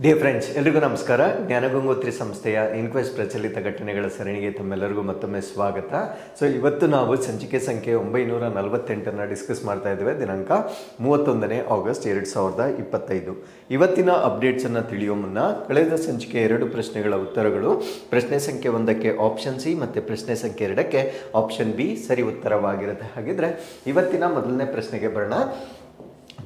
Dear friends, ಎಲ್ರಿಗೂ ನಮಸ್ಕಾರ. ಜ್ಞಾನಗಂಗೋತ್ರಿ ಸಂಸ್ಥೆಯ ಇನ್ಕ್ವೆಸ್ಟ್ ಪ್ರಚಲಿತ ಘಟನೆಗಳ ಸರಣಿಗೆ ತಮ್ಮೆಲ್ಲರಿಗೂ ಮತ್ತೊಮ್ಮೆ ಸ್ವಾಗತ. ಸೊ ಇವತ್ತು ನಾವು ಸಂಚಿಕೆ ಸಂಖ್ಯೆ 948 ಡಿಸ್ಕಸ್ ಮಾಡ್ತಾ ಇದ್ದೇವೆ. ದಿನಾಂಕ 31 ಆಗಸ್ಟ್ 2025. ಇವತ್ತಿನ ಅಪ್ಡೇಟ್ಸನ್ನು ತಿಳಿಯೋ ಮುನ್ನ ಕಳೆದ ಸಂಚಿಕೆ 2 ಪ್ರಶ್ನೆಗಳ ಉತ್ತರಗಳು, ಪ್ರಶ್ನೆ ಸಂಖ್ಯೆ 1ಕ್ಕೆ ಆಪ್ಷನ್ ಸಿ ಮತ್ತು ಪ್ರಶ್ನೆ ಸಂಖ್ಯೆ 2ಕ್ಕೆ ಆಪ್ಷನ್ ಬಿ ಸರಿ ಉತ್ತರವಾಗಿರುತ್ತೆ. ಹಾಗಿದ್ರೆ ಇವತ್ತಿನ ಮೊದಲನೇ ಪ್ರಶ್ನೆಗೆ ಬರೋಣ.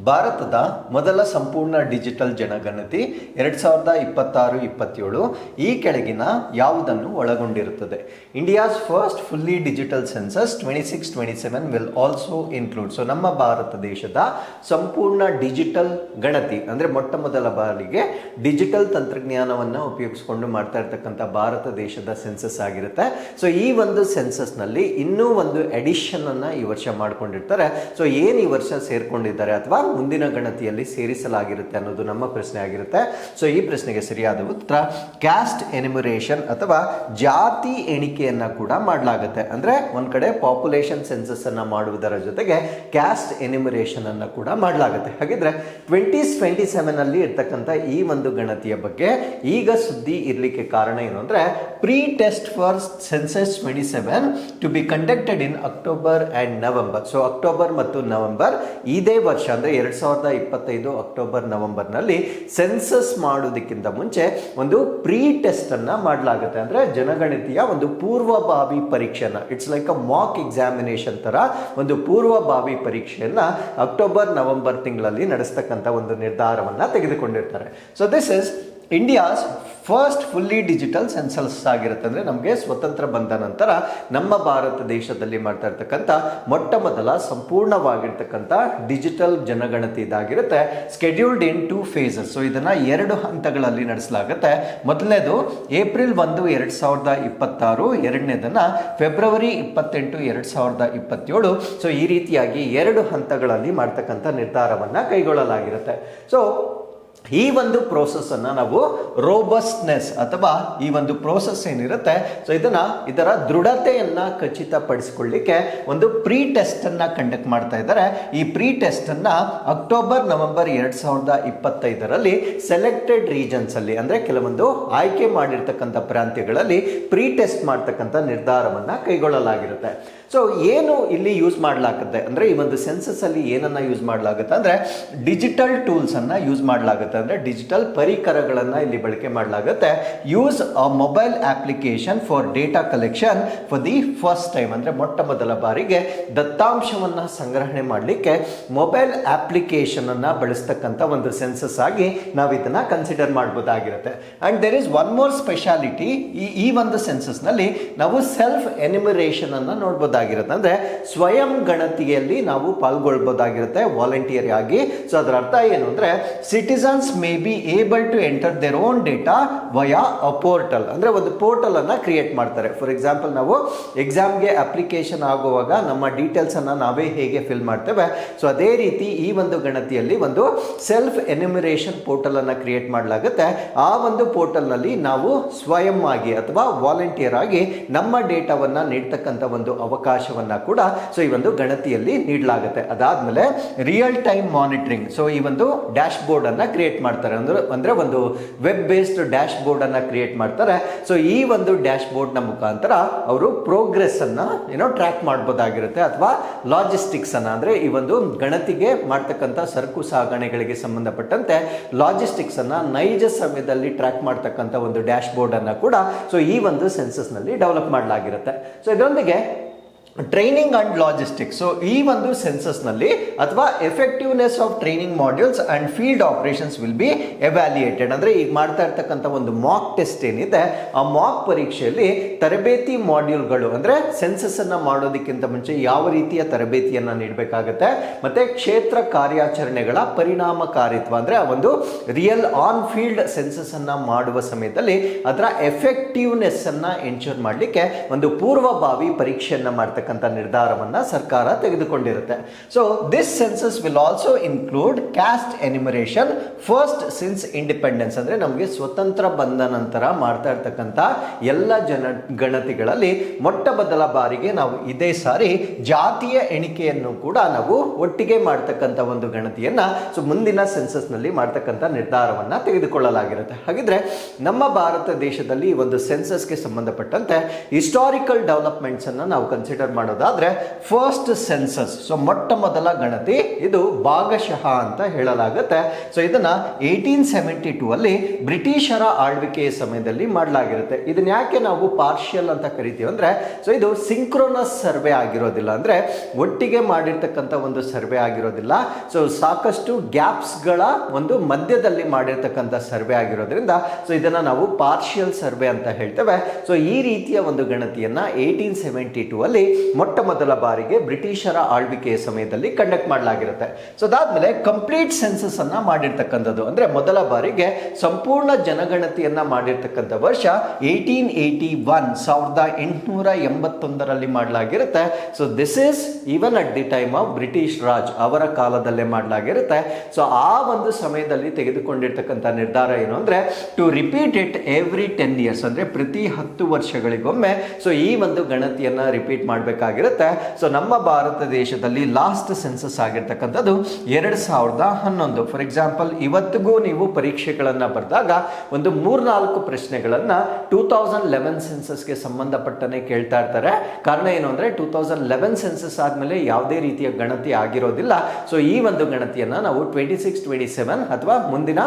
ಭಾರತದ ಮೊದಲ ಸಂಪೂರ್ಣ ಡಿಜಿಟಲ್ ಜನಗಣತಿ 2026-27 ಈ ಕೆಳಗಿನ ಯಾವುದನ್ನು ಒಳಗೊಂಡಿರುತ್ತದೆ? India's first fully digital census 26-27 will also include. So ನಮ್ಮ ಭಾರತ ದೇಶದ ಸಂಪೂರ್ಣ ಡಿಜಿಟಲ್ ಗಣತಿ ಅಂದರೆ ಮೊಟ್ಟ ಮೊದಲ ಬಾರಿಗೆ ಡಿಜಿಟಲ್ ತಂತ್ರಜ್ಞಾನವನ್ನು ಉಪಯೋಗಿಸಿಕೊಂಡು ಮಾಡ್ತಾ ಇರ್ತಕ್ಕಂಥ ಭಾರತ ದೇಶದ ಸೆನ್ಸಸ್ ಆಗಿರುತ್ತೆ. ಸೊ ಈ ಒಂದು ಸೆನ್ಸಸ್ನಲ್ಲಿ ಇನ್ನೂ ಒಂದು ಎಡಿಷನ್ ಅನ್ನು ಈ ವರ್ಷ ಮಾಡ್ಕೊಂಡಿರ್ತಾರೆ. ಸೊ ಏನು ಈ ವರ್ಷ ಸೇರ್ಕೊಂಡಿದ್ದಾರೆ ಅಥವಾ ಮುಂದಿನ ಗಣತಿಯಲ್ಲಿ ಸೇರಿಸಲಾಗಿರುತ್ತೆ ಅನ್ನೋದು ನಮ್ಮ ಪ್ರಶ್ನೆ ಆಗಿರುತ್ತೆ. ಸೊ ಈ ಪ್ರಶ್ನೆಗೆ ಸರಿಯಾದ ಉತ್ತರ ಕ್ಯಾಸ್ಟ್ ಎನಿಮರೇಷನ್ ಅಥವಾ ಜಾತಿ ಎಣಿಕೆಯನ್ನ ಕೂಡ ಮಾಡಲಾಗುತ್ತೆ. ಅಂದ್ರೆ ಒಂದ್ ಕಡೆ ಪಾಪ್ಯುಲೇಷನ್ ಸೆನ್ಸಸ್ ಅನ್ನ ಮಾಡುವುದರ ಜೊತೆಗೆ ಕ್ಯಾಸ್ಟ್ ಎನಿಮರೇಷನ್ ಅನ್ನ ಕೂಡ ಮಾಡಲಾಗುತ್ತೆ. ಹಾಗಿದ್ರೆ 2027 ಅಲ್ಲಿ ಇರ್ತಕ್ಕಂಥ ಈ ಒಂದು ಗಣತಿಯ ಬಗ್ಗೆ ಈಗ ಸುದ್ದಿ ಇರ್ಲಿಕ್ಕೆ ಕಾರಣ ಏನು ಅಂದ್ರೆ pre test for census 27 to be conducted in October and November. So October ಮತ್ತು ನವೆಂಬರ್ ಇದೇ ವರ್ಷ ಅಂದ್ರೆ 2025 ಅಕ್ಟೋಬರ್ ನವೆಂಬರ್ನಲ್ಲಿ ಸೆನ್ಸಸ್ ಮಾಡೋದಕ್ಕಿಂತ ಮುಂಚೆ ಒಂದು ಪ್ರೀ ಟೆಸ್ಟ್ ಅನ್ನ ಮಾಡಲಾಗುತ್ತೆ. ಅಂದ್ರೆ ಜನಗಣತಿಯ ಒಂದು ಪೂರ್ವಭಾವಿ ಪರೀಕ್ಷೆಯನ್ನ, it's like a mock examination ತರ ಒಂದು ಪೂರ್ವಭಾವಿ ಪರೀಕ್ಷೆಯನ್ನ ಅಕ್ಟೋಬರ್ ನವೆಂಬರ್ ತಿಂಗಳಲ್ಲಿ ನಡೆಸ್ತಕ್ಕಂಥ ಒಂದು ನಿರ್ಧಾರವನ್ನ ತೆಗೆದುಕೊಂಡಿರ್ತಾರೆ. So this is India's first fully digital census ಆಗಿರುತ್ತೆ. ಅಂದರೆ ನಮಗೆ ಸ್ವತಂತ್ರ ಬಂದ ನಂತರ ನಮ್ಮ ಭಾರತ ದೇಶದಲ್ಲಿ ಮಾಡ್ತಾ ಇರ್ತಕ್ಕಂಥ ಮೊಟ್ಟ ಮೊದಲ ಸಂಪೂರ್ಣವಾಗಿರ್ತಕ್ಕಂಥ ಡಿಜಿಟಲ್ ಜನಗಣತಿ ಇದಾಗಿರುತ್ತೆ. ಸ್ಕೆಡ್ಯೂಲ್ಡ್ ಇನ್ 2 phases. ಸೊ ಇದನ್ನು 2 ಹಂತಗಳಲ್ಲಿ ನಡೆಸಲಾಗುತ್ತೆ. ಮೊದಲನೇದು ಏಪ್ರಿಲ್ 1, 2026, ಎರಡನೇದನ್ನು ಫೆಬ್ರವರಿ 28, 2027. ಸೊ ಈ ರೀತಿಯಾಗಿ 2 ಹಂತಗಳಲ್ಲಿ ಮಾಡ್ತಕ್ಕಂಥ ನಿರ್ಧಾರವನ್ನು ಕೈಗೊಳ್ಳಲಾಗಿರುತ್ತೆ. ಸೊ ಈ ಒಂದು ಪ್ರೋಸೆಸ್ ಅನ್ನ ನಾವು ರೋಬಸ್ಟ್ನೆಸ್ ಅಥವಾ ಈ ಒಂದು ಪ್ರೋಸೆಸ್ ಏನಿರುತ್ತೆ, ಸೊ ಇದರ ದೃಢತೆಯನ್ನ ಖಚಿತಪಡಿಸಿಕೊಳ್ಳಿಕ್ಕೆ ಒಂದು ಪ್ರೀ ಟೆಸ್ಟ್ ಅನ್ನ ಕಂಡಕ್ಟ್ ಮಾಡ್ತಾ ಇದ್ದಾರೆ. ಈ ಪ್ರೀ ಟೆಸ್ಟ್ ಅನ್ನ ಅಕ್ಟೋಬರ್ ನವೆಂಬರ್ 2025ರಲ್ಲಿ ಸೆಲೆಕ್ಟೆಡ್ ರೀಜನ್ಸ್ ಅಲ್ಲಿ ಅಂದ್ರೆ ಕೆಲವೊಂದು ಆಯ್ಕೆ ಮಾಡಿರ್ತಕ್ಕಂಥ ಪ್ರಾಂತ್ಯಗಳಲ್ಲಿ ಪ್ರೀ ಟೆಸ್ಟ್ ಮಾಡ್ತಕ್ಕಂಥ ನಿರ್ಧಾರವನ್ನ ಕೈಗೊಳ್ಳಲಾಗಿರುತ್ತೆ. ಸೊ ಏನು ಇಲ್ಲಿ ಯೂಸ್ ಮಾಡಲಾಗುತ್ತೆ ಅಂದ್ರೆ ಈ ಒಂದು ಸೆನ್ಸಸ್ ಅಲ್ಲಿ ಏನನ್ನ ಯೂಸ್ ಮಾಡಲಾಗುತ್ತೆ ಅಂದ್ರೆ ಡಿಜಿಟಲ್ ಟೂಲ್ಸ್ ಅನ್ನ ಯೂಸ್ ಮಾಡಲಾಗುತ್ತೆ. ಅಂದ್ರೆ ಡಿಜಿಟಲ್ ಪರಿಕರಗಳನ್ನ ಇಲ್ಲಿ ಬಳಕೆ ಮಾಡಲಾಗುತ್ತೆ. Use a mobile application for data collection for the first time. ಅಂದ್ರೆ ಮೊಟ್ಟ ಮೊದಲ ಬಾರಿಗೆ ದತ್ತಾಂಶವನ್ನ ಸಂಗ್ರಹಣೆ ಮಾಡಲಿಕ್ಕೆ ಮೊಬೈಲ್ ಅಪ್ಲಿಕೇಶನ್ ಅನ್ನ ಬಳಸ್ತಕ್ಕಂಥ ಒಂದು ಸೆನ್ಸಸ್ ಆಗಿ ನಾವು ಇದನ್ನ ಕನ್ಸಿಡರ್ ಮಾಡಬಹುದಾಗಿರುತ್ತೆ. And there is one more speciality. ಈ ಒಂದು ಸೆನ್ಸಸ್ ನಲ್ಲಿ ನಾವು ಸೆಲ್ಫ್ ಎನಿಮರೇಷನ್ ಅನ್ನ ನೋಡಬಹುದಾಗಿರುತ್ತೆ. ಅಂದ್ರೆ ಸ್ವಯಂ ಗಣತಿಯಲ್ಲಿ ನಾವು ಪಾಲ್ಗೊಳ್ಬಹುದಾಗಿರುತ್ತೆ ವಾಲಂಟಿಯರ್ ಆಗಿ. ಸೊ ಅದರ ಅರ್ಥ ಏನು ಅಂದ್ರೆ citizens may be able to enter their own data via a portal. ಅಂದ್ರೆ ಒಂದು ಪೋರ್ಟಲ್ ಅನ್ನ ಕ್ರಿಯೇಟ್ ಮಾಡ್ತಾರೆ. ಫಾರ್ ಎಕ್ಸಾಂಪಲ್ ನಾವು ಎಕ್ಸಾಮ್ಗೆ ಅಪ್ಲಿಕೇಶನ್ ಆಗುವಾಗ ನಮ್ಮ ಡೀಟೇಲ್ಸ್ ಅನ್ನ ನಾವೇ ಹೇಗೆ ಫಿಲ್ ಮಾಡ್ತೇವೆ, ಸೊ ಅದೇ ರೀತಿ ಈ ಒಂದು ಗಣತಿಯಲ್ಲಿ ಒಂದು ಸೆಲ್ಫ್ ಎನಿಮರೇಷನ್ ಪೋರ್ಟಲ್ ಅನ್ನ ಕ್ರಿಯೇಟ್ ಮಾಡಲಾಗುತ್ತೆ. ಆ ಒಂದು ಪೋರ್ಟಲ್ ನಲ್ಲಿ ನಾವು ಸ್ವಯಂ ಆಗಿ ಅಥವಾ ವಾಲಂಟಿಯರ್ ಆಗಿ ನಮ್ಮ ಡೇಟಾವನ್ನ ನೀಡ್ತಕ್ಕಂಥ ಒಂದು ಅವಕಾಶವನ್ನ ಕೂಡ ಸೊ ಈ ಒಂದು ಗಣತಿಯಲ್ಲಿ ನೀಡಲಾಗುತ್ತೆ. ಅದಾದ್ಮೇಲೆ ರಿಯಲ್ ಟೈಮ್ ಮಾನಿಟರಿಂಗ್. ಸೊ ಈ ಒಂದು ಡ್ಯಾಶ್ ಬೋರ್ಡ್ ಅನ್ನ ಕ್ರಿಯೇಟ್ ಮಾಡ್ತಾರೆ. ಅಂದ್ರೆ ಒಂದು ವೆಬ್ ಬೇಸ್ಡ್ ಡ್ಯಾಶ್ ಬೋರ್ಡ್ ಅನ್ನ ಕ್ರಿಯೇಟ್ ಮಾಡ್ತಾರೆ. ಸೊ ಈ ಒಂದು ಡ್ಯಾಶ್ ಬೋರ್ಡ್ ನ ಮುಖಾಂತರ ಅವರು ಪ್ರೋಗ್ರೆಸ್ ಅನ್ನ ಟ್ರ್ಯಾಕ್ ಮಾಡಬಹುದಾಗಿರುತ್ತೆ. ಅಥವಾ ಲಾಜಿಸ್ಟಿಕ್ಸ್ ಅನ್ನ ಅಂದ್ರೆ ಈ ಒಂದು ಗಣತಿಗೆ ಮಾಡ್ತಕ್ಕಂಥ ಸರಕು ಸಾಗಣೆಗಳಿಗೆ ಸಂಬಂಧಪಟ್ಟಂತೆ ಲಾಜಿಸ್ಟಿಕ್ಸ್ ಅನ್ನ ನೈಜ ಸಮಯದಲ್ಲಿ ಟ್ರ್ಯಾಕ್ ಮಾಡ್ತಕ್ಕಂಥ ಒಂದು ಡ್ಯಾಶ್ ಬೋರ್ಡ್ ಅನ್ನ ಕೂಡ ಸೊ ಈ ಒಂದು ಸೆನ್ಸಸ್ ನಲ್ಲಿ ಡೆವಲಪ್ ಮಾಡಲಾಗಿರುತ್ತೆ. ಸೊ ಇದರೊಂದಿಗೆ ಟ್ರೈನಿಂಗ್ ಅಂಡ್ ಲಾಜಿಸ್ಟಿಕ್ಸ್. ಸೊ ಈ ಒಂದು ಸೆನ್ಸಸ್ ನಲ್ಲಿ ಅಥವಾ effectiveness of training modules and field operations will be evaluated. ಅಂದ್ರೆ ಈಗ ಮಾಡ್ತಾ ಇರ್ತಕ್ಕಂಥ ಒಂದು ಮಾಕ್ ಟೆಸ್ಟ್ ಏನಿದೆ, ಆ ಮಾಕ್ ಪರೀಕ್ಷೆಯಲ್ಲಿ ತರಬೇತಿ ಮಾಡ್ಯೂಲ್ಗಳು ಅಂದ್ರೆ ಸೆನ್ಸಸ್ ಅನ್ನ ಮಾಡೋದಕ್ಕಿಂತ ಮುಂಚೆ ಯಾವ ರೀತಿಯ ತರಬೇತಿಯನ್ನ ನೀಡಬೇಕಾಗುತ್ತೆ, ಮತ್ತೆ ಕ್ಷೇತ್ರ ಕಾರ್ಯಾಚರಣೆಗಳ ಪರಿಣಾಮಕಾರಿತ್ವ ಅಂದ್ರೆ ಒಂದು ರಿಯಲ್ ಆನ್ ಫೀಲ್ಡ್ ಸೆನ್ಸಸ್ ಅನ್ನ ಮಾಡುವ ಸಮಯದಲ್ಲಿ ಅದರ ಎಫೆಕ್ಟಿವ್ನೆಸ್ ಅನ್ನ ಎನ್ಶೂರ್ ಮಾಡಲಿಕ್ಕೆ ಒಂದು ಪೂರ್ವಭಾವಿ ಪರೀಕ್ಷೆಯನ್ನ ಮಾಡ್ತಕ್ಕಂಥ ಮಾಡ್ತಕ್ಕಂಥ ನಿರ್ಧಾರವನ್ನ ಸರ್ಕಾರ ತೆಗೆದುಕೊಂಡಿರುತ್ತೆ. So this census will also include caste enumeration first since independence. ಅಂದ್ರೆ ನಮಗೆ ಸ್ವತಂತ್ರ ಬಂದ ನಂತರ ಮಾಡ್ತಾ ಇರ್ತಕ್ಕಂಥ ಎಲ್ಲ ಗಣತಿಗಳಲ್ಲಿ ಮೊಟ್ಟ ಮೊದಲ ಬಾರಿಗೆ ನಾವು ಇದೇ ಸಾರಿ ಜಾತಿಯ ಎಣಿಕೆಯನ್ನು ಕೂಡ ನಾವು ಒಟ್ಟಿಗೆ ಮಾಡ್ತಕ್ಕಂಥ ಒಂದು ಗಣತಿಯನ್ನ ಮುಂದಿನ ಸೆನ್ಸಸ್ ನಲ್ಲಿ ಮಾಡ್ತಕ್ಕಂಥ ನಿರ್ಧಾರವನ್ನ ತೆಗೆದುಕೊಳ್ಳಲಾಗಿರುತ್ತೆ. ಹಾಗಿದ್ರೆ ನಮ್ಮ ಭಾರತ ದೇಶದಲ್ಲಿ ಒಂದು ಸೆನ್ಸಸ್ಗೆ ಸಂಬಂಧಪಟ್ಟಂತೆ ಹಿಸ್ಟಾರಿಕಲ್ ಡೆವಲಪ್ಮೆಂಟ್ಸ್ ಅನ್ನ ನಾವು ಕನ್ಸಿಡರ್ ಮಾಡೋದಾದ್ರೆ ಫಸ್ಟ್ ಸೆನ್ಸಸ್, ಮೊಟ್ಟ ಮೊದಲ ಗಣತಿ ಇದು ಭಾಗಶಃ ಅಂತ ಹೇಳಲಾಗುತ್ತೆ. ಸೊ ಇದನ್ನ 1872 ಅಲ್ಲಿ ಬ್ರಿಟಿಷರ ಆಳ್ವಿಕೆಯ ಸಮಯದಲ್ಲಿ ಮಾಡಲಾಗಿರುತ್ತೆ. ಇದನ್ನ ಯಾಕೆ ನಾವು ಪಾರ್ಷಿಯಲ್ ಅಂತ ಕರಿತೀವಿ ಅಂದ್ರೆ ಇದು ಸಿಂಕ್ರೋನಸ್ ಸರ್ವೆ ಆಗಿರೋದಿಲ್ಲ, ಅಂದ್ರೆ ಒಟ್ಟಿಗೆ ಮಾಡಿರ್ತಕ್ಕಂಥ ಒಂದು ಸರ್ವೆ ಆಗಿರೋದಿಲ್ಲ. ಸಾಕಷ್ಟು ಗ್ಯಾಪ್ಸ್ ಗಳ ಒಂದು ಮಧ್ಯದಲ್ಲಿ ಮಾಡಿರ್ತಕ್ಕಂಥ ಸರ್ವೆ ಆಗಿರೋದ್ರಿಂದ ಇದನ್ನ ನಾವು ಪಾರ್ಷಿಯಲ್ ಸರ್ವೆ ಅಂತ ಹೇಳ್ತೇವೆ. ಈ ರೀತಿಯ ಒಂದು ಗಣತಿಯನ್ನ 1872 ಅಲ್ಲಿ ಮೊಟ್ಟ ಮೊದಲ ಬಾರಿಗೆ ಬ್ರಿಟಿಷರ ಆಳ್ವಿಕೆಯ ಸಮಯದಲ್ಲಿ ಕಂಡಕ್ಟ್ ಮಾಡಲಾಗಿರುತ್ತೆ. ಅದಾದ್ಮೇಲೆ ಕಂಪ್ಲೀಟ್ ಸೆನ್ಸಸ್ ಅನ್ನ ಮಾಡಿರ್ತಕ್ಕಂಥದ್ದು ಅಂದ್ರೆ ಮೊದಲ ಬಾರಿಗೆ ಸಂಪೂರ್ಣ ಜನಗಣತಿಯನ್ನ ಮಾಡಿರ್ತಕ್ಕಂಥ ವರ್ಷ 1881 ಮಾಡಲಾಗಿರುತ್ತೆ. This is even at the time of British Raj, ಅವರ ಕಾಲದಲ್ಲೇ ಮಾಡಲಾಗಿರುತ್ತೆ. ಆ ಒಂದು ಸಮಯದಲ್ಲಿ ತೆಗೆದುಕೊಂಡಿರ್ತಕ್ಕಂಥ ನಿರ್ಧಾರ ಏನು ಅಂದ್ರೆ to repeat it every 10 years, ಅಂದ್ರೆ ಪ್ರತಿ 10 ವರ್ಷಗಳಿಗೊಮ್ಮೆ ಈ ಒಂದು ಗಣತಿಯನ್ನ ರಿಪೀಟ್ ಮಾಡಬೇಕಾಗಿರುತ್ತೆ. ನಮ್ಮ ಭಾರತ ದೇಶದಲ್ಲಿ ಲಾಸ್ಟ್ ಸೆನ್ಸಸ್ ಆಗಿರ್ತಕ್ಕಂಥದ್ದು 2011. ಫಾರ್ ಎಕ್ಸಾಂಪಲ್ ಇವತ್ತಿಗೂ ನೀವು ಪರೀಕ್ಷೆಗಳನ್ನ ಬರೆದಾಗ ಒಂದು 3-4 ಪ್ರಶ್ನೆಗಳನ್ನ 2011 ಸೆನ್ಸಸ್ಗೆ ಸಂಬಂಧಪಟ್ಟನೆ ಕೇಳ್ತಾ ಇರ್ತಾರೆ. ಕಾರಣ ಏನು ಅಂದ್ರೆ 2011 ಸೆನ್ಸಸ್ ಆದ್ಮೇಲೆ ಯಾವುದೇ ರೀತಿಯ ಗಣತಿ ಆಗಿರೋದಿಲ್ಲ. ಈ ಒಂದು ಗಣತಿಯನ್ನ ನಾವು 26-27 ಅಥವಾ ಮುಂದಿನ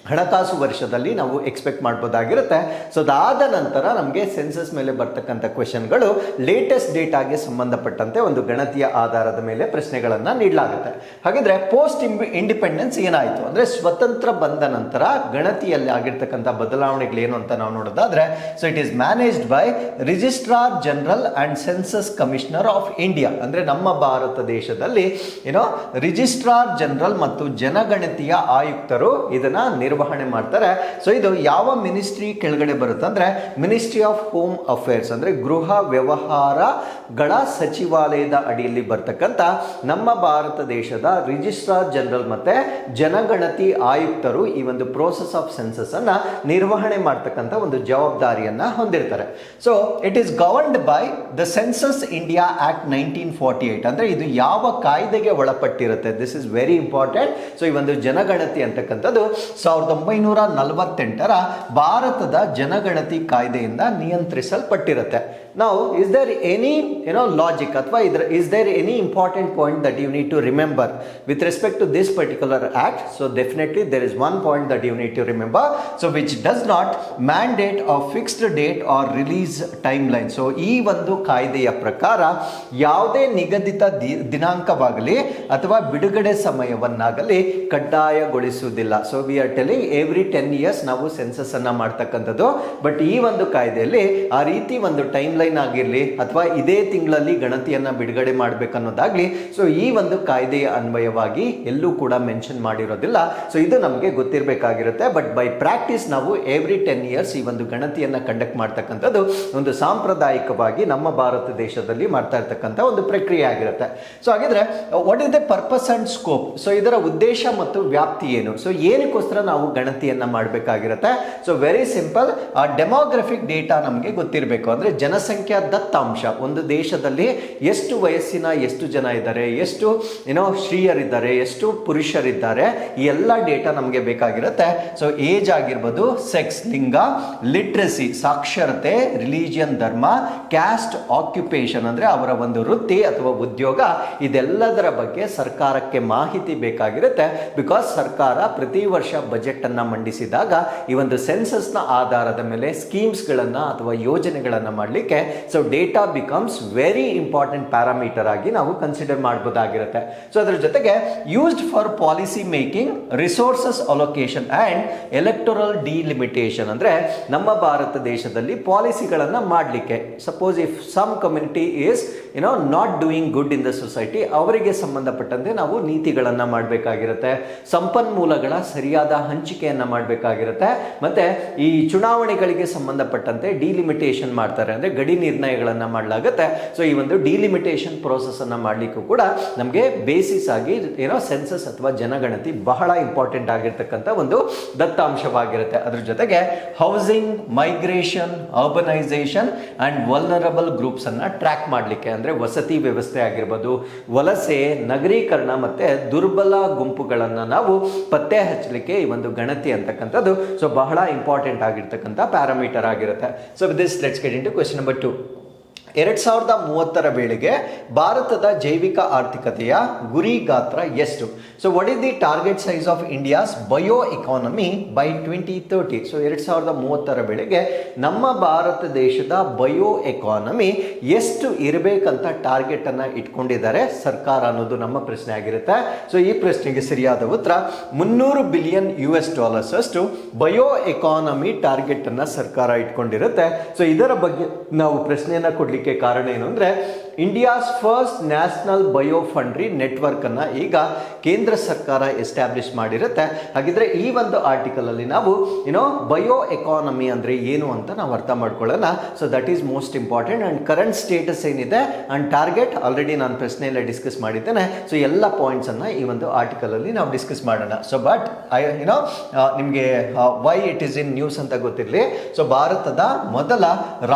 ಹಣಕಾಸು ವರ್ಷದಲ್ಲಿ ನಾವು ಎಕ್ಸ್ಪೆಕ್ಟ್ ಮಾಡ್ಬೋದಾಗಿರುತ್ತೆ. ಅದಾದ ನಂತರ ನಮಗೆ ಸೆನ್ಸಸ್ ಮೇಲೆ ಬರ್ತಕ್ಕಂಥ ಕ್ವೆಶನ್ಗಳು ಲೇಟೆಸ್ಟ್ ಡೇಟಾಗೆ ಸಂಬಂಧಪಟ್ಟಂತೆ ಒಂದು ಗಣತಿಯ ಆಧಾರದ ಮೇಲೆ ಪ್ರಶ್ನೆಗಳನ್ನ ನೀಡಲಾಗುತ್ತೆ. ಹಾಗಿದ್ರೆ ಪೋಸ್ಟ್ ಇಂಡಿಪೆಂಡೆನ್ಸ್ ಏನಾಯಿತು ಅಂದ್ರೆ ಸ್ವತಂತ್ರ ಬಂದ ನಂತರ ಗಣತಿಯಲ್ಲಿ ಆಗಿರ್ತಕ್ಕಂಥ ಬದಲಾವಣೆಗಳು ಏನು ಅಂತ ನಾವು ನೋಡೋದಾದ್ರೆ it is managed by registrar general and census commissioner of India. ಅಂದ್ರೆ ನಮ್ಮ ಭಾರತ ದೇಶದಲ್ಲಿ ರಿಜಿಸ್ಟ್ರಾರ್ ಜನರಲ್ ಮತ್ತು ಜನಗಣತಿಯ ಆಯುಕ್ತರು ಇದನ್ನ ನಿರ್ವಹಣೆ ಮಾಡ್ತಾರೆ. ಇದು ಯಾವ ಮಿನಿಸ್ಟ್ರಿ ಕೆಳಗಡೆ ಬರುತ್ತೆ ಅಂದ್ರೆ ಮಿನಿಸ್ಟ್ರಿ ಆಫ್ ಹೋಮ್ ಅಫೇರ್ಸ್, ಅಂದ್ರೆ ಗೃಹ ವ್ಯವಹಾರಗಳ ಸಚಿವಾಲಯದ ಅಡಿಯಲ್ಲಿ ಬರ್ತಕ್ಕಂಥ ನಮ್ಮ ಭಾರತ ದೇಶದ ರಿಜಿಸ್ಟ್ರಾರ್ ಜನರಲ್ ಮತ್ತೆ ಜನಗಣತಿ ಆಯುಕ್ತರು ಈ ಒಂದು ಪ್ರೋಸೆಸ್ ಆಫ್ ಸೆನ್ಸಸ್ ಅನ್ನ ನಿರ್ವಹಣೆ ಮಾಡ್ತಕ್ಕಂಥ ಒಂದು ಜವಾಬ್ದಾರಿಯನ್ನ ಹೊಂದಿರ್ತಾರೆ. It is governed by the census India act 1948. ಅಂದ್ರೆ ಇದು ಯಾವ ಕಾಯ್ದೆಗೆ ಒಳಪಟ್ಟಿರುತ್ತೆ? This is very important. ಈ ಒಂದು ಜನಗಣತಿ ಅಂತಕ್ಕಂಥದ್ದು 1948ರ ಭಾರತದ ಜನಗಣತಿ ಕಾಯ್ದೆಯಿಂದ ನಿಯಂತ್ರಿಸಲ್ಪಟ್ಟಿರುತ್ತೆ. Now, is there any logic ಅಥವಾ is there any important point that you need to remember with respect to this particular act? Definitely there is one point that you need to remember. Which does not mandate a fixed date or release timeline. ಈ ಒಂದು ಕಾಯ್ದೆಯ ಪ್ರಕಾರ ಯಾವುದೇ ನಿಗದಿತ ದಿನಾಂಕವಾಗಲಿ ಅಥವಾ ಬಿಡುಗಡೆ ಸಮಯವನ್ನಾಗಲಿ ಕಡ್ಡಾಯಗೊಳಿಸುವುದಿಲ್ಲ. We are telling every 10 years ನಾವು ಸೆನ್ಸಸ್ ಅನ್ನ ಮಾಡ್ತಕ್ಕಂಥದ್ದು. ಬಟ್ ಈ ಒಂದು ಕಾಯ್ದೆಯಲ್ಲಿ ಆ ರೀತಿ ಒಂದು ಟೈಮ್ ಲೈನ್ ಆಗಿರಲಿ ಅಥವಾ ಇದೇ ತಿಂಗಳಲ್ಲಿ ಗಣತಿಯನ್ನ ಬಿಡುಗಡೆ ಮಾಡಬೇಕನ್ನೋದಾಗ್ಲಿ ಈ ಒಂದು ಕಾಯ್ದೆಯ ಅನ್ವಯವಾಗಿ ಎಲ್ಲೂ ಕೂಡ ಮೆನ್ಷನ್ ಮಾಡಿರೋದಿಲ್ಲ. ಇದು ನಮಗೆ ಗೊತ್ತಿರಬೇಕಾಗಿರುತ್ತೆ. ಬಟ್ ಬೈ ಪ್ರಾಕ್ಟೀಸ್ ನಾವು ಎವ್ರಿ 10 years ಈ ಒಂದು ಗಣತಿಯನ್ನ ಕಂಡಕ್ಟ್ ಮಾಡ್ತಕ್ಕಂಥದ್ದು ಒಂದು ಸಾಂಪ್ರದಾಯಿಕವಾಗಿ ನಮ್ಮ ಭಾರತ ದೇಶದಲ್ಲಿ ಮಾಡ್ತಾ ಇರ್ತಕ್ಕಂಥ ಒಂದು ಪ್ರಕ್ರಿಯೆ ಆಗಿರುತ್ತೆ. ಹಾಗಿದ್ರೆ what is the purpose and scope? ಇದರ ಉದ್ದೇಶ ಮತ್ತು ವ್ಯಾಪ್ತಿ ಏನು? ಏನಕ್ಕೋಸ್ಕರ ನಾವು ಗಣತಿಯನ್ನ ಮಾಡಬೇಕಾಗಿರುತ್ತೆ? ವೆರಿ ಸಿಂಪಲ್, ಡೆಮೋಗ್ರಫಿಕ್ ಡೇಟಾ ನಮಗೆ ಗೊತ್ತಿರಬೇಕು. ಅಂದ್ರೆ ಜನಸಂಖ್ಯಾ ದತ್ತಾಂಶ, ಒಂದು ದೇಶದಲ್ಲಿ ಎಷ್ಟು ವಯಸ್ಸಿನ ಎಷ್ಟು ಜನ ಇದ್ದಾರೆ, ಎಷ್ಟು ಸ್ತ್ರೀಯರಿದ್ದಾರೆ, ಎಷ್ಟು ಪುರುಷರಿದ್ದಾರೆ, ಈ ಎಲ್ಲ ಡೇಟಾ ನಮಗೆ ಬೇಕಾಗಿರುತ್ತೆ. ಏಜ್ ಆಗಿರ್ಬೋದು, ಸೆಕ್ಸ್ ಲಿಂಗ, ಲಿಟ್ರಸಿ ಸಾಕ್ಷರತೆ, ರಿಲಿಜಿಯನ್ ಧರ್ಮ, ಕ್ಯಾಸ್ಟ್, ಆಕ್ಯುಪೇಷನ್ ಅಂದ್ರೆ ಅವರ ಒಂದು ವೃತ್ತಿ ಅಥವಾ ಉದ್ಯೋಗ, ಇದೆಲ್ಲದರ ಬಗ್ಗೆ ಸರ್ಕಾರಕ್ಕೆ ಮಾಹಿತಿ ಬೇಕಾಗಿರುತ್ತೆ. ಬಿಕಾಸ್ ಸರ್ಕಾರ ಪ್ರತಿ ವರ್ಷ ಬಜೆಟ್ ಅನ್ನ ಮಂಡಿಸಿದಾಗ ಈ ಒಂದು ಸೆನ್ಸಸ್ ನ ಆಧಾರದ ಮೇಲೆ ಸ್ಕೀಮ್ಸ್ ಗಳನ್ನ ಅಥವಾ ಯೋಜನೆಗಳನ್ನ ಮಾಡಲಿಕ್ಕೆ data becomes very important parameter ಆಗಿ ನಾವು ಕನ್ಸಿಡರ್ ಮಾಡಬಹುದಾಗಿರುತ್ತೆ. ಅದರ ಜೊತೆಗೆ used for policy making, resources allocation and electoral delimitation. ಅಂದ್ರೆ ನಮ್ಮ ಭಾರತ ದೇಶದಲ್ಲಿ ಪಾಲಿಸಿಗಳನ್ನ ಮಾಡಲಿಕ್ಕೆ, suppose if some community is not doing good in the society, ಅವರಿಗೆ ಸಂಬಂಧಪಟ್ಟಂತೆ ನಾವು ನೀತಿಗಳನ್ನ ಮಾಡಬೇಕಾಗಿರುತ್ತೆ. ಸಂಪನ್ಮೂಲಗಳ ಸರಿಯಾದ ಹಂಚಿಕೆಯನ್ನ ಮಾಡಬೇಕಾಗಿರುತ್ತೆ. ಮತ್ತೆ ಈ ಚುನಾವಣೆಗಳಿಗೆ ಸಂಬಂಧಪಟ್ಟಂತೆ ಡಿಲಿಮಿಟೇಷನ್ ಮಾಡ್ತಾರೆ, ಅಂದ್ರೆ ಗಡಿ ನಿರ್ಣಯಗಳನ್ನ ಮಾಡಲಾಗುತ್ತೆ. ಸೊ ಈ ಒಂದು ಡಿಲಿಮಿಟೇಷನ್ ಪ್ರೋಸೆಸ್ ಅನ್ನ ಮಾಡ್ಲಿಕ್ಕೂ ಕೂಡ ನಮಗೆ ಬೇಸಿಸ್ ಆಗಿ ಸೆನ್ಸಸ್ ಅಥವಾ ಜನಗಣತಿ ಬಹಳ ಇಂಪಾರ್ಟೆಂಟ್ ಆಗಿರ್ತಕ್ಕಂಥ ಒಂದು ದತ್ತಾಂಶವಾಗಿರುತ್ತೆ. ಅದ್ರ ಜೊತೆಗೆ housing, migration, urbanisation and vulnerable groups ಅನ್ನ ಟ್ರ್ಯಾಕ್ ಮಾಡಲಿಕ್ಕೆ, ಅಂದ್ರೆ ವಸತಿ ವ್ಯವಸ್ಥೆ ಆಗಿರ್ಬೋದು, ವಲಸೆ, ನಗರೀಕರಣ ಮತ್ತೆ ದುರ್ಬಲ ಗುಂಪುಗಳನ್ನ ನಾವು ಪತ್ತೆ ಹಚ್ಚಲಿಕ್ಕೆ ಈ ಒಂದು ಗಣತಿ ಅಂತಕ್ಕಂಥದ್ದು ಸೊ ಬಹಳ ಇಂಪಾರ್ಟೆಂಟ್ ಆಗಿರ್ತಕ್ಕಂಥ ಪ್ಯಾರಾಮೀಟರ್ ಆಗಿರುತ್ತೆ. So with this let's get into question number 2. 2030 ವೇಳೆಗೆ ಭಾರತದ ಜೈವಿಕ ಆರ್ಥಿಕತೆಯ ಗುರಿ ಗಾತ್ರ ಎಷ್ಟು? So what is the target size of India's bio economy by 2030? So 2030 ವೇಳೆಗೆ ನಮ್ಮ ಭಾರತ ದೇಶದ ಬಯೋ ಎಕಾನಮಿ ಎಷ್ಟು ಇರಬೇಕಂತ ಟಾರ್ಗೆಟ್ ಅನ್ನ ಇಟ್ಕೊಂಡಿದ್ದಾರೆ ಸರ್ಕಾರ ಅನ್ನೋದು ನಮ್ಮ ಪ್ರಶ್ನೆ ಆಗಿರುತ್ತೆ. ಸೊ ಈ ಪ್ರಶ್ನೆಗೆ ಸರಿಯಾದ ಉತ್ತರ $300 ಬಿಲಿಯನ್ ಅಷ್ಟು ಬಯೋ ಎಕಾನಮಿ ಟಾರ್ಗೆಟ್ ಅನ್ನ ಸರ್ಕಾರ ಇಟ್ಕೊಂಡಿರುತ್ತೆ. ಸೊ ಇದರ ಬಗ್ಗೆ ನಾವು ಪ್ರಶ್ನೆಯನ್ನ ಕೊಡ್ಲಿಕ್ಕೆ ಕಾರಣ ಏನು ಅಂದ್ರೆ, India's first national bio foundry network ಅನ್ನ ಈಗ ಕೇಂದ್ರ ಸರ್ಕಾರ ಎಸ್ಟಾಬ್ಲಿಷ್ ಮಾಡಿರುತ್ತೆ. ಹಾಗಿದ್ರೆ ಈ ಒಂದು ಆರ್ಟಿಕಲ್ ಅಲ್ಲಿ ನಾವು ಬಯೋ ಎಕಾನಮಿ ಅಂದ್ರೆ ಏನು ಅಂತ ನಾವು ಅರ್ಥ ಮಾಡ್ಕೊಳ್ಳೋಣ. So that is most important. And current status ಏನಿದೆ ಅಂಡ್ ಟಾರ್ಗೆಟ್ ಆಲ್ರೆಡಿ ನಾನು ಪ್ರಶ್ನೆಯಲ್ಲ ಡಿಸ್ಕಸ್ ಮಾಡಿದ್ದೇನೆ. ಸೊ ಎಲ್ಲ ಪಾಯಿಂಟ್ಸ್ ಅನ್ನ ಈ ಒಂದು ಆರ್ಟಿಕಲ್ ಅಲ್ಲಿ ನಾವು ಡಿಸ್ಕಸ್ ಮಾಡೋಣ. ಸೊ ಬಟ್ ನಿಮಗೆ why it is in news ಅಂತ ಗೊತ್ತಿರಲಿ. ಸೊ ಭಾರತದ ಮೊದಲ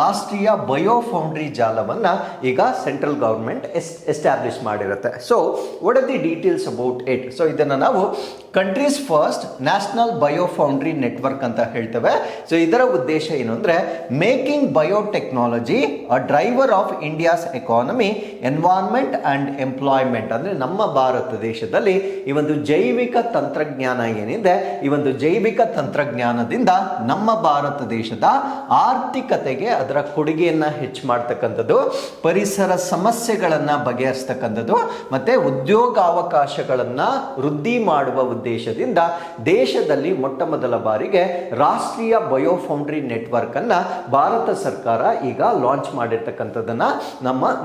ರಾಷ್ಟ್ರೀಯ ಬಯೋ ಫೌಂಡ್ರಿ ಜಾಲವನ್ನ ಈಗ ಸೆಂಟ್ರಲ್ ಗವರ್ಮೆಂಟ್ ಎಸ್ಟಾಬ್ಲಿಷ್ ಮಾಡಿರುತ್ತೆ. So what are the details about it? So ಇದನ್ನ ನಾವು country's first national bio foundry network ಅಂತ ಹೇಳ್ತೇವೆ. ಸೊ ಇದರ ಉದ್ದೇಶ ಏನು ಅಂದ್ರೆ, making biotechnology a driver of India's economy, environment and employment. ಅಂದ್ರೆ ನಮ್ಮ ಭಾರತ ದೇಶದಲ್ಲಿ ಈ ಒಂದು ಜೈವಿಕ ತಂತ್ರಜ್ಞಾನ ಏನಿದೆ, ಈ ಒಂದು ಜೈವಿಕ ತಂತ್ರಜ್ಞಾನದಿಂದ ನಮ್ಮ ಭಾರತ ದೇಶದ ಆರ್ಥಿಕತೆಗೆ ಅದರ ಕೊಡುಗೆಯನ್ನ ಹೆಚ್ಚು ಮಾಡ್ತಕ್ಕಂಥದ್ದು, ಪರಿಸರ ಸಮಸ್ಯೆಗಳನ್ನ ಬಗೆಹರಿಸ್ತಕ್ಕಂಥದ್ದು, ಮತ್ತೆ ಉದ್ಯೋಗಾವಕಾಶಗಳನ್ನ ವೃದ್ಧಿ ಮಾಡುವ ಉದ್ದೇಶದಿಂದ ದೇಶದಲ್ಲಿ ಮೊಟ್ಟ ಮೊದಲ ಬಾರಿಗೆ ರಾಷ್ಟ್ರೀಯ ಬಯೋ ಫೌಂಡ್ರಿ ನೆಟ್ವರ್ಕ್ ಅನ್ನ ಭಾರತ ಸರ್ಕಾರ ಈಗ ಲಾಂಚ್ ಮಾಡಿರ್ತಕ್ಕಂಥದ್ದನ್ನ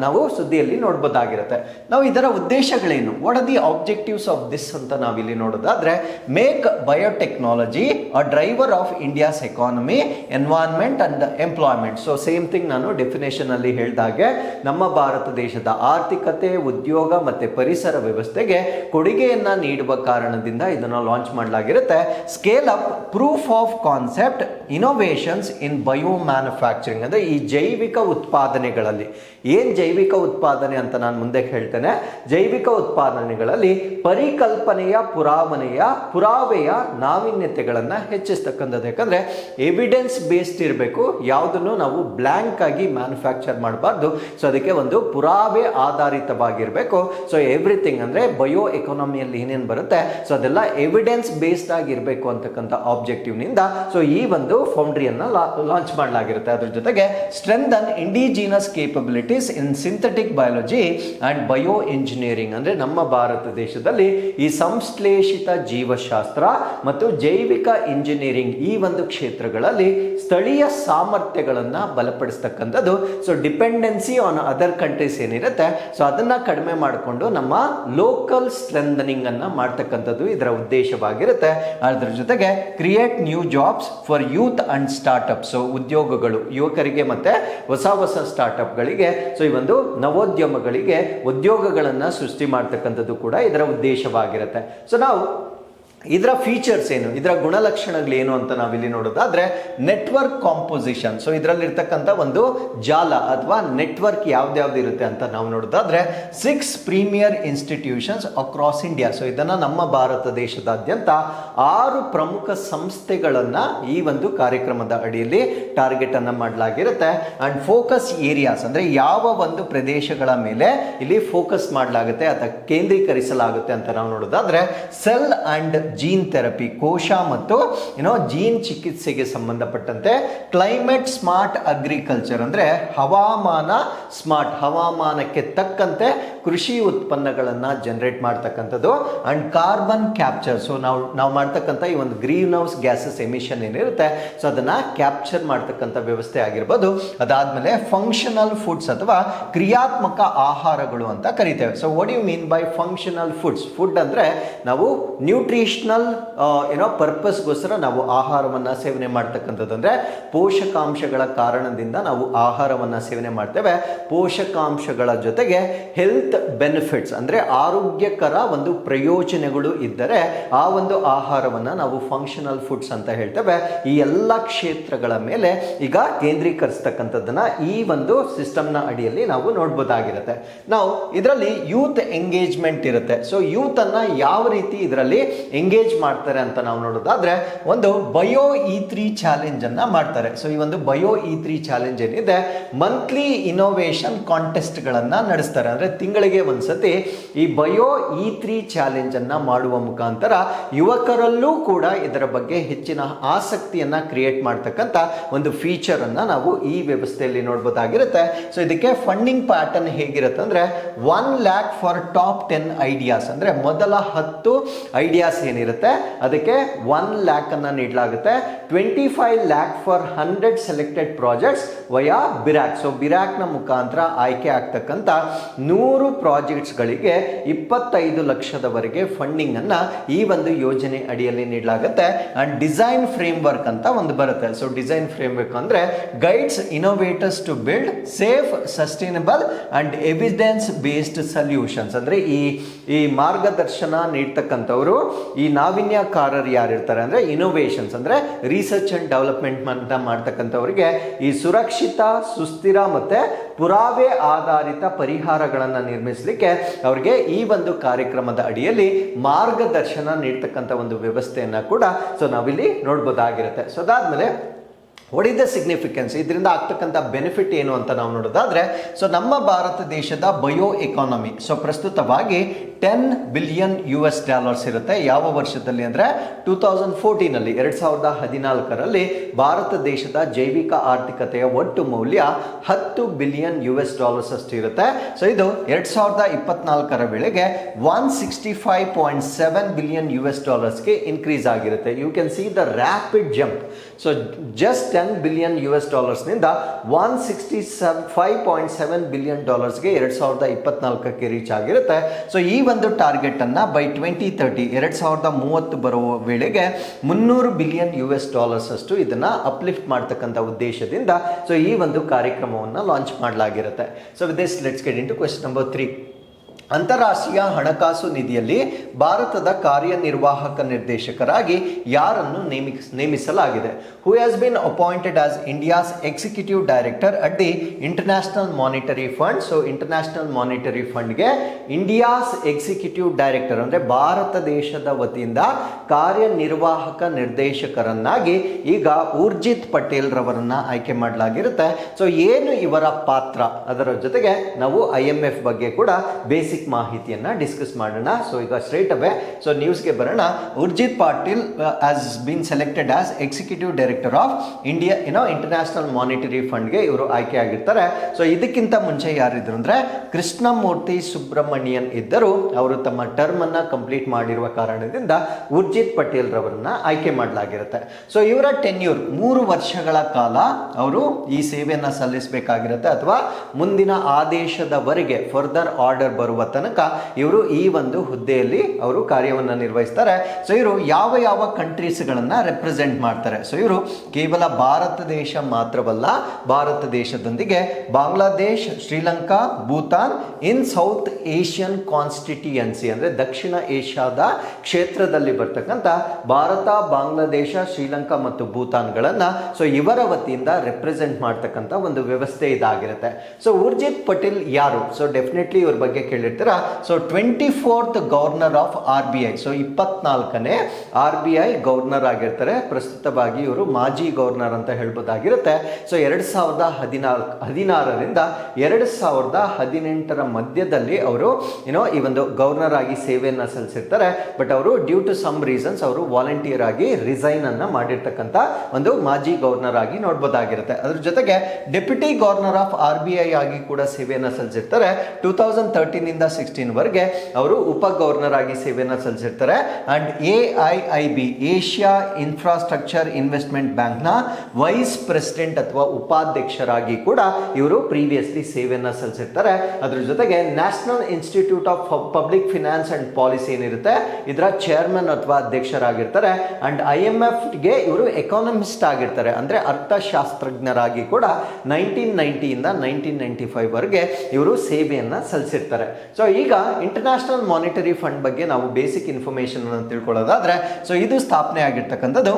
ನಾವು ಸುದ್ದಿಯಲ್ಲಿ ನೋಡಬಹುದಾಗಿರುತ್ತೆ. ನಾವು ಇದರ ಉದ್ದೇಶಗಳೇನು, what are the objectives of this ಅಂತ ನಾವಿಲ್ಲಿ ನೋಡೋದಾದ್ರೆ, make biotechnology a driver of India's economy, environment and employment. So same thing ನಾನು ಡೆಫಿನೇಷನ್ ಅಲ್ಲಿ ಹೇಳಿದಾಗೆ ನಮ್ಮ ಭಾರತ ದೇಶದ ಆರ್ಥಿಕತೆ, ಉದ್ಯೋಗ ಮತ್ತೆ ಪರಿಸರ ವ್ಯವಸ್ಥೆಗೆ ಕೊಡುಗೆಯನ್ನ ನೀಡುವ ಕಾರಣದಿಂದ ಇದನ್ನು ಲಾಂಚ್ ಮಾಡಲಾಗಿರುತ್ತೆ. Scale up proof of concept innovations in bio manufacturing. ಅಂದ್ರೆ ಈ ಜೈವಿಕ ಉತ್ಪಾದನೆಗಳಲ್ಲಿ, ಏನ್ ಜೈವಿಕ ಉತ್ಪಾದನೆ ಅಂತ ನಾನು ಮುಂದೆ ಹೇಳ್ತೇನೆ, ಜೈವಿಕ ಉತ್ಪಾದನೆಗಳಲ್ಲಿ ಪರಿಕಲ್ಪನೆಯ ಪುರಾವೆಯ ನಾವೀನ್ಯತೆಗಳನ್ನ ಹೆಚ್ಚಿಸ್ತಕ್ಕಂಥದ್ದು. ಯಾಕಂದ್ರೆ ಎವಿಡೆನ್ಸ್ ಬೇಸ್ಡ್ ಇರಬೇಕು, ಯಾವುದನ್ನು ನಾವು ಬ್ಲಾಂಕ್ ಆಗಿ ಮ್ಯಾನುಫ್ಯಾಕ್ಚರ್ ಮಾಡಬಾರ್ದು. ಸೊ ಅದಕ್ಕೆ ಒಂದು ಪುರಾವೆ ಆಧಾರಿತವಾಗಿರಬೇಕು. ಸೊ ಎವ್ರಿಥಿಂಗ್ ಅಂದ್ರೆ ಬಯೋ ಎಕಾನಮಿಯಲ್ಲಿ ಏನೇನು ಬರುತ್ತೆ ಸೊ ಅದೆಲ್ಲ ಎವಿಡೆನ್ಸ್ ಬೇಸ್ಡ್ ಆಗಿರಬೇಕು ಅಂತಕ್ಕಂಥ ಆಬ್ಜೆಕ್ಟಿವ್ ನಿಂದ ಸೊ ಈ ಒಂದು ಫೌಂಡ್ರಿಯನ್ನ ಲಾಂಚ್ ಮಾಡಲಾಗಿರುತ್ತೆ. ಅದ್ರ ಜೊತೆಗೆ strengthen indigenous capabilities in synthetic biology and bio engineering. ಅಂದ್ರೆ ನಮ್ಮ ಭಾರತ ದೇಶದಲ್ಲಿ ಈ ಸಂಶ್ಲೇಷಿತ ಜೀವಶಾಸ್ತ್ರ ಮತ್ತು ಜೈವಿಕ ಇಂಜಿನಿಯರಿಂಗ್ ಈ ಒಂದು ಕ್ಷೇತ್ರಗಳಲ್ಲಿ ಸ್ಥಳೀಯ ಸಾಮರ್ಥ್ಯಗಳನ್ನ ಬಲಪಡಿಸ್ತಕ್ಕಂಥದ್ದು. So dependency on other countries ಏನಿರುತ್ತೆ ಸೊ ಅದನ್ನ ಕಡಿಮೆ ಮಾಡಿಕೊಂಡು ನಮ್ಮ ಲೋಕಲ್ ಸ್ಟ್ರೆಂಥನಿಂಗ್ ಅನ್ನ ಮಾಡ್ತಕ್ಕಂಥದ್ದು ಇದರ ಉದ್ದೇಶವಾಗಿರುತ್ತೆ. ಅದರ ಜೊತೆಗೆ create new jobs for youth and startup. So ಉದ್ಯೋಗಗಳು ಯುವಕರಿಗೆ ಮತ್ತೆ ಹೊಸ ಸ್ಟಾರ್ಟ್ಅಪ್ ಗಳಿಗೆ ಸೊ ಈ ಒಂದು ನವೋದ್ಯಮಗಳಿಗೆ ಉದ್ಯೋಗಗಳನ್ನ ಸೃಷ್ಟಿ ಮಾಡ್ತಕ್ಕಂಥದ್ದು ಕೂಡ ಇದರ ಉದ್ದೇಶವಾಗಿರುತ್ತೆ. ಸೊ ನಾವು ಇದರ ಫೀಚರ್ಸ್ ಏನು, ಇದರ ಗುಣಲಕ್ಷಣಗಳೇನು ಅಂತ ನಾವಿಲ್ಲಿ ನೋಡೋದಾದ್ರೆ, ನೆಟ್ವರ್ಕ್ ಕಾಂಪೋಸಿಷನ್. ಸೊ ಇದರಲ್ಲಿರ್ತಕ್ಕಂಥ ಒಂದು ಜಾಲ ಅಥವಾ ನೆಟ್ವರ್ಕ್ ಯಾವ್ದ್ಯಾವ್ದು ಇರುತ್ತೆ ಅಂತ ನಾವು ನೋಡೋದಾದ್ರೆ 6 premier institutions across India. So ಇದನ್ನ ನಮ್ಮ ಭಾರತ ದೇಶದಾದ್ಯಂತ 6 ಪ್ರಮುಖ ಸಂಸ್ಥೆಗಳನ್ನ ಈ ಒಂದು ಕಾರ್ಯಕ್ರಮದ ಅಡಿಯಲ್ಲಿ ಟಾರ್ಗೆಟ್ ಅನ್ನ ಮಾಡಲಾಗಿರುತ್ತೆ. ಅಂಡ್ ಫೋಕಸ್ ಏರಿಯಾಸ್ ಅಂದ್ರೆ ಯಾವ ಒಂದು ಪ್ರದೇಶಗಳ ಮೇಲೆ ಇಲ್ಲಿ ಫೋಕಸ್ ಮಾಡಲಾಗುತ್ತೆ ಅಥವಾ ಕೇಂದ್ರೀಕರಿಸಲಾಗುತ್ತೆ ಅಂತ ನಾವು ನೋಡೋದಾದ್ರೆ, ಸೆಲ್ ಅಂಡ್ ಜೀನ್ ಥೆರಪಿ, ಕೋಶ ಮತ್ತು ಜೀನ್ ಚಿಕಿತ್ಸೆಗೆ ಸಂಬಂಧಪಟ್ಟಂತೆ, ಕ್ಲೈಮೇಟ್ ಸ್ಮಾರ್ಟ್ ಅಗ್ರಿಕಲ್ಚರ್ ಅಂದ್ರೆ ಹವಾಮಾನ ಸ್ಮಾರ್ಟ್, ಹವಾಮಾನಕ್ಕೆ ತಕ್ಕಂತೆ ಕೃಷಿ ಉತ್ಪನ್ನಗಳನ್ನ ಜನರೇಟ್ ಮಾಡ್ತಕ್ಕಂಥದ್ದು ಅಂಡ್ ಕಾರ್ಬನ್ ಕ್ಯಾಪ್ಚರ್. ಸೊ ನಾವು ಮಾಡ್ತಕ್ಕಂಥ ಈ ಒಂದು ಗ್ರೀನ್ ಹೌಸ್ ಗ್ಯಾಸಸ್ ಎಮಿಷನ್ ಏನಿರುತ್ತೆ ಸೊ ಅದನ್ನ ಕ್ಯಾಪ್ಚರ್ ಮಾಡ್ತಕ್ಕಂಥ ವ್ಯವಸ್ಥೆ ಆಗಿರ್ಬೋದು. ಅದಾದ್ಮೇಲೆ ಫಂಕ್ಷನಲ್ ಫುಡ್ಸ್ ಅಥವಾ ಕ್ರಿಯಾತ್ಮಕ ಆಹಾರಗಳು ಅಂತ ಕರಿತೇವೆ. So what you mean by functional foods? Food ಅಂದ್ರೆ ನಾವು ನ್ಯೂಟ್ರಿಷನಲ್ ಪರ್ಪಸ್ಗೋಸ್ಕರ ನಾವು ಆಹಾರವನ್ನ ಸೇವನೆ ಮಾಡ್ತಕ್ಕಂಥದ್ದು. ಅಂದ್ರೆ ಪೋಷಕಾಂಶಗಳ ಕಾರಣದಿಂದ ನಾವು ಆಹಾರವನ್ನ ಸೇವನೆ ಮಾಡ್ತೇವೆ. ಪೋಷಕಾಂಶಗಳ ಜೊತೆಗೆ ಹೆಲ್ತ್ ಬೆನಿಫಿಟ್ಸ್ ಅಂದ್ರೆ ಆರೋಗ್ಯಕರ ಒಂದು ಪ್ರಯೋಜನಗಳು ಇದ್ದರೆ ಆ ಒಂದು ಆಹಾರವನ್ನ ನಾವು ಫಂಕ್ಷನಲ್ ಫುಡ್ಸ್ ಅಂತ ಹೇಳ್ತೇವೆ. ಈ ಎಲ್ಲ ಕ್ಷೇತ್ರಗಳ ಮೇಲೆ ಈಗ ಕೇಂದ್ರೀಕರಿಸ್ತಕ್ಕಂಥದ್ದನ್ನ ಈ ಒಂದು ಸಿಸ್ಟಮ್ನ ಅಡಿಯಲ್ಲಿ ನಾವು ನೋಡ್ಬೋದಾಗಿರುತ್ತೆ. ನಾವು ಇದರಲ್ಲಿ ಯೂತ್ ಎಂಗೇಜ್ಮೆಂಟ್ ಇರುತ್ತೆ. ಸೊ ಯೂತ್ ಅನ್ನ ಯಾವ ರೀತಿ ಇದರಲ್ಲಿ ಎಂಗೇಜ್ ಮಾಡ್ತಾರೆ ಅಂತ ನಾವು ನೋಡೋದಾದ್ರೆ ಒಂದು ಬಯೋ E3 ಚಾಲೆಂಜ್ ಅನ್ನ ಮಾಡ್ತಾರೆ. ಸೊ ಈ ಒಂದು ಬಯೋ E3 ಚಾಲೆಂಜ್ ಏನಿದೆ ಮಂತ್ಲಿ ಇನೋವೇಷನ್ ಕಾಂಟೆಸ್ಟ್ ಗಳನ್ನ ನಡೆಸ್ತಾರೆ. ಅಂದ್ರೆ ತಿಂಗಳಿಗೆ ಒಂದ್ಸತಿ ಈ ಬಯೋ E3 ಚಾಲೆಂಜ್ ಅನ್ನ ಮಾಡುವ ಮುಖಾಂತರ ಯುವಕರಲ್ಲೂ ಕೂಡ ಇದರ ಬಗ್ಗೆ ಹೆಚ್ಚಿನ ಆಸಕ್ತಿಯನ್ನ ಕ್ರಿಯೇಟ್ ಮಾಡ್ತಕ್ಕಂಥ ಒಂದು ಫೀಚರ್ ಅನ್ನ ನಾವು ಈ ವ್ಯವಸ್ಥೆಯಲ್ಲಿ ನೋಡಬಹುದಾಗಿರುತ್ತೆ. ಸೊ ಇದಕ್ಕೆ ಫಂಡಿಂಗ್ ಪ್ಯಾಟರ್ನ್ ಹೇಗಿರುತ್ತೆ ಅಂದ್ರೆ 1 lakh ಫಾರ್ ಟಾಪ್ 10 ಐಡಿಯಾಸ್. ಅಂದ್ರೆ ಮೊದಲ 10 ಐಡಿಯಾಸ್ ಏನಿರುತ್ತೆ ಅದಕ್ಕೆ 1 lakh ಅನ್ನ ನೀಡಲಾಗುತ್ತೆ. 25 lakh for 100 selected projects via BIRAC. So BIRAC ನ ಮುಖಾಂತರ ಆಯ್ಕೆ ಆಗ್ತಕ್ಕಂಥ 100 ಪ್ರಾಜೆಕ್ಟ್ಸ್ ಗಳಿಗೆ 25 ಲಕ್ಷದವರೆಗೆ ಫಂಡಿಂಗ್ ಅನ್ನ ಈ ಒಂದು ಯೋಜನೆ ಅಡಿಯಲ್ಲಿ ನೀಡಲಾಗುತ್ತೆ. ಅಂಡ್ ಡಿಸೈನ್ ಫ್ರೇಮ್ ವರ್ಕ್ ಅಂತ ಒಂದು ಬರುತ್ತೆ. ಸೊ ಡಿಸೈನ್ ಫ್ರೇಮ್ ವರ್ಕ್ ಅಂದ್ರೆ guides innovators to build safe, sustainable and evidence based solutions. ಅಂದ್ರೆ ಈ ಮಾರ್ಗದರ್ಶನ ನೀಡ್ತಕ್ಕಂಥವ್ರು ಈ ನಾವಿನ್ಯಕಾರರು ಯಾರಿರ್ತಾರೆ ಅಂದ್ರೆ ಇನೋವೇಷನ್ಸ್ ಅಂದ್ರೆ ರಿಸರ್ಚ್ ಅಂಡ್ ಡೆವಲಪ್ಮೆಂಟ್ ಅಂತ ಮಾಡ್ತಕ್ಕಂಥವ್ರಿಗೆ ಈ ಸುರಕ್ಷಿತ, ಸುಸ್ಥಿರ ಮತ್ತೆ ಪುರಾವೆ ಆಧಾರಿತ ಪರಿಹಾರಗಳನ್ನ ನಿರ್ಮಿಸಲಿಕ್ಕೆ ಅವರಿಗೆ ಈ ಒಂದು ಕಾರ್ಯಕ್ರಮದ ಅಡಿಯಲ್ಲಿ ಮಾರ್ಗದರ್ಶನ ನೀಡ್ತಕ್ಕಂಥ ಒಂದು ವ್ಯವಸ್ಥೆಯನ್ನ ಕೂಡ ಸೊ ನಾವಿಲ್ಲಿ ನೋಡ್ಬೋದಾಗಿರುತ್ತೆ. ಸೊ ಅದಾದ್ಮೇಲೆ ವಾಟ್ ಇಸ್ ದ ಸಿಗ್ನಿಫಿಕೆನ್ಸ್? ಇದರಿಂದ ಆಗ್ತಕ್ಕಂಥ ಬೆನಿಫಿಟ್ ಏನು ಅಂತ ನಾವು ನೋಡೋದಾದ್ರೆ ಸೊ ನಮ್ಮ ಭಾರತ ದೇಶದ ಬಯೋ ಎಕಾನಮಿ ಸೊ ಪ್ರಸ್ತುತವಾಗಿ $10 ಬಿಲಿಯನ್ ಇರುತ್ತೆ. ಯಾವ ವರ್ಷದಲ್ಲಿ ಅಂದ್ರೆ 2014 ಅಲ್ಲಿ 2014ರಲ್ಲಿ ಭಾರತ ದೇಶದ ಜೈವಿಕ ಆರ್ಥಿಕತೆಯ ಒಟ್ಟು ಮೌಲ್ಯ $10 ಬಿಲಿಯನ್ ಅಷ್ಟು ಇರುತ್ತೆ. ಸೊ ಇದು 2024ರ ವೇಳೆಗೆ $165.7 ಬಿಲಿಯನ್ ಗೆ ಇನ್ಕ್ರೀಸ್ ಆಗಿರುತ್ತೆ. You can see the rapid jump. So just $10 billion ನಿಂದ $165.7 ಬಿಲಿಯನ್ ಗೆ 2024ಕ್ಕೆ ರೀಚ್ ಆಗಿರುತ್ತೆ. ಸೊ ಈ ಒಂದು ಟಾರ್ಗೆಟ್ ಅನ್ನ ಬೈ 2030 2030 ಬರುವ ವೇಳೆಗೆ $300 ಬಿಲಿಯನ್ ಅಷ್ಟು ಇದನ್ನ ಅಪ್ಲಿಫ್ಟ್ ಮಾಡ್ತಕ್ಕಂಥ ಉದ್ದೇಶದಿಂದ ಸೊ ಈ ಒಂದು ಕಾರ್ಯಕ್ರಮವನ್ನು ಲಾಂಚ್ ಮಾಡಲಾಗಿರುತ್ತೆ. So with this let's get into question number 3. ಅಂತಾರಾಷ್ಟ್ರೀಯ ಹಣಕಾಸು ನಿಧಿಯಲ್ಲಿ ಭಾರತದ ಕಾರ್ಯನಿರ್ವಾಹಕ ನಿರ್ದೇಶಕರಾಗಿ ಯಾರನ್ನು ನೇಮಿಸಲಾಗಿದೆ? Who has been appointed as India's executive director at the international monetary fund. So international monetary ಫಂಡ್ಗೆ ಇಂಡಿಯಾಸ್ ಎಕ್ಸಿಕ್ಯೂಟಿವ್ ಡೈರೆಕ್ಟರ್ ಅಂದ್ರೆ ಭಾರತ ದೇಶದ ವತಿಯಿಂದ ಕಾರ್ಯನಿರ್ವಾಹಕ ನಿರ್ದೇಶಕರನ್ನಾಗಿ ಈಗ ಊರ್ಜಿತ್ ಪಟೇಲ್ ರವರನ್ನ ಆಯ್ಕೆ ಮಾಡಲಾಗಿರುತ್ತೆ. ಸೊ ಏನು ಇವರ ಪಾತ್ರ, ಅದರ ಜೊತೆಗೆ ನಾವು IMF ಬಗ್ಗೆ ಕೂಡ ಬೇಸಿಕ್ ಮಾಹಿತಿಯನ್ನ ಡಿಸ್ಕಸ್ ಮಾಡೋಣ. ಸೊ ಈಗ ಸ್ಟ್ರೈಟ್ ಅವೇ ಸೊ ನ್ಯೂಸ್ಗೆ ಬರೋಣ. Urjit Patil has been selected as executive director of India international monetary ಫಂಡ್ಗೆ ಇವರು ಆಯ್ಕೆ ಆಗಿರ್ತಾರೆ. ಸೊ ಇದಕ್ಕಿಂತ ಮುಂಚೆ ಯಾರಿದ್ರು ಅಂದ್ರೆ ಕೃಷ್ಣಮೂರ್ತಿ ಸುಬ್ರಹ್ಮಣ್ಯನ್ ಇದ್ದರು. ಅವರು ತಮ್ಮ ಟರ್ಮ್ ಅನ್ನ ಕಂಪ್ಲೀಟ್ ಮಾಡಿರುವ ಕಾರಣದಿಂದ ಊರ್ಜಿತ್ ಪಟೇಲ್ ರವರನ್ನ ಆಯ್ಕೆ ಮಾಡಲಾಗಿರುತ್ತೆ. ಸೊ ಇವರ ಟೆನ್ಯೂರ್ 3 ವರ್ಷಗಳ ಕಾಲ ಅವರು ಈ ಸೇವೆಯನ್ನ ಸಲ್ಲಿಸಬೇಕಾಗಿರುತ್ತೆ ಅಥವಾ ಮುಂದಿನ ಆದೇಶದವರೆಗೆ ಫರ್ದರ್ ಆರ್ಡರ್ ಬರುವ ತನಕ ಇವರು ಈ ಒಂದು ಹುದ್ದೆಯಲ್ಲಿ ಅವರು ಕಾರ್ಯವನ್ನು ನಿರ್ವಹಿಸ್ತಾರೆ. ಸೊ ಇವರು ಯಾವ ಯಾವ ಕಂಟ್ರೀಸ್ಗಳನ್ನ ರೆಪ್ರೆಸೆಂಟ್ ಮಾಡ್ತಾರೆ? ಸೊ ಇವರು ಕೇವಲ ಭಾರತ ದೇಶ ಮಾತ್ರವಲ್ಲ, ಭಾರತ ದೇಶದೊಂದಿಗೆ ಬಾಂಗ್ಲಾದೇಶ್, ಶ್ರೀಲಂಕಾ, ಭೂತಾನ್ ಇನ್ ಸೌತ್ ಏಷ್ಯನ್ ಕಾನ್ಸ್ಟಿಟ್ಯೂಯನ್ಸಿ ಅಂದ್ರೆ ದಕ್ಷಿಣ ಏಷ್ಯಾದ ಕ್ಷೇತ್ರದಲ್ಲಿ ಬರ್ತಕ್ಕಂಥ ಭಾರತ, ಬಾಂಗ್ಲಾದೇಶ, ಶ್ರೀಲಂಕಾ ಮತ್ತು ಭೂತಾನ್ಗಳನ್ನ ಸೊ ಇವರ ವತಿಯಿಂದ ರೆಪ್ರೆಸೆಂಟ್ ಮಾಡ್ತಕ್ಕಂಥ ಒಂದು ವ್ಯವಸ್ಥೆ ಇದಾಗಿರುತ್ತೆ. ಸೊ ಊರ್ಜಿತ್ ಪಟೇಲ್ ಯಾರು? ಸೊ ಡೆಫಿನೆಟ್ಲಿ ಇವ್ರ ಬಗ್ಗೆ ಕೇಳಿರ್ತೀರಾ. So 24th governor of RBI. So 24ನೇ RBI ಗವರ್ನರ್ ಆಗಿರ್ತಾರೆ. ಪ್ರಸ್ತುತವಾಗಿ ಇವರು ಮಾಜಿ ಗವರ್ನರ್ ಅಂತ ಹೇಳ್ಬೋದಾಗಿರುತ್ತೆ. ಸೊ 2016ರಿಂದ 2018ರ ಮಧ್ಯದಲ್ಲಿ ಅವರು ಈ ಒಂದು ಗವರ್ನರ್ ಆಗಿ ಸೇವೆಯನ್ನ ಸಲ್ಲಿಸಿರ್ತಾರೆ. ಬಟ್ ಅವರು ಡ್ಯೂ ಟು ಸಮ್ ರೀಸನ್ಸ್ ಅವರು ವಾಲಂಟಿಯರ್ ಆಗಿ ರಿಸೈನ್ ಅನ್ನ ಮಾಡಿರ್ತಕ್ಕಂಥ ಒಂದು ಮಾಜಿ ಗವರ್ನರ್ ಆಗಿ ನೋಡ್ಬೋದಾಗಿರುತ್ತೆ. ಅದ್ರ ಜೊತೆಗೆ ಡೆಪ್ಯೂಟಿ ಗವರ್ನರ್ ಆಫ್ RBI ಆಗಿ ಕೂಡ ಸೇವೆಯನ್ನ ಸಲ್ಲಿಸಿರ್ತಾರೆ. 2013 ಇಂದ 16 ವರೆಗೆ ಅವರು ಉಪ ಗವರ್ನರ್ ಆಗಿ ಸೇವೆಯನ್ನು ಸಲ್ಲಿಸಿರ್ತಾರೆ. And AIIB Asia infrastructure investment bank ನ ವೈಸ್ ಪ್ರೆಸಿಡೆಂಟ್ ಅಥವಾ ಉಪಾಧ್ಯಕ್ಷರಾಗಿ ಕೂಡ ಇವರು ಪ್ರೀವಿಯಸ್ಲಿ ಸೇವೆಯನ್ನು ಸಲ್ಲಿಸಿರ್ತಾರೆ. ಅದ್ರ ಜೊತೆಗೆ national institute of public finance and policy ಏನಿರುತ್ತೆ ಇದರ ಚೇರ್ಮನ್ ಅಥವಾ ಅಧ್ಯಕ್ಷರಾಗಿರ್ತಾರೆ. ಅಂಡ್ IMF ಗೆ ಇವರು ಎಕಾನಮಿಸ್ಟ್ ಆಗಿರ್ತಾರೆ, ಅಂದ್ರೆ ಅರ್ಥಶಾಸ್ತ್ರಜ್ಞರಾಗಿ ಕೂಡ 1990 ಇಂದ 1995 ವರೆಗೆ ಇವರು ಸೇವೆಯನ್ನ ಸಲ್ಲಿಸಿರ್ತಾರೆ. ಸೊ ಈಗ ಇಂಟರ್ನ್ಯಾಷನಲ್ ಮಾನಿಟರಿ ಫಂಡ್ ಬಗ್ಗೆ ನಾವು ಬೇಸಿಕ್ ಇನ್ಫಾರ್ಮೇಶನ್ ಅನ್ನು ತಿಳ್ಕೊಳ್ಳೋದಾದ್ರೆ, ಸೊ ಇದು ಸ್ಥಾಪನೆ ಆಗಿರ್ತಕ್ಕಂಥದ್ದು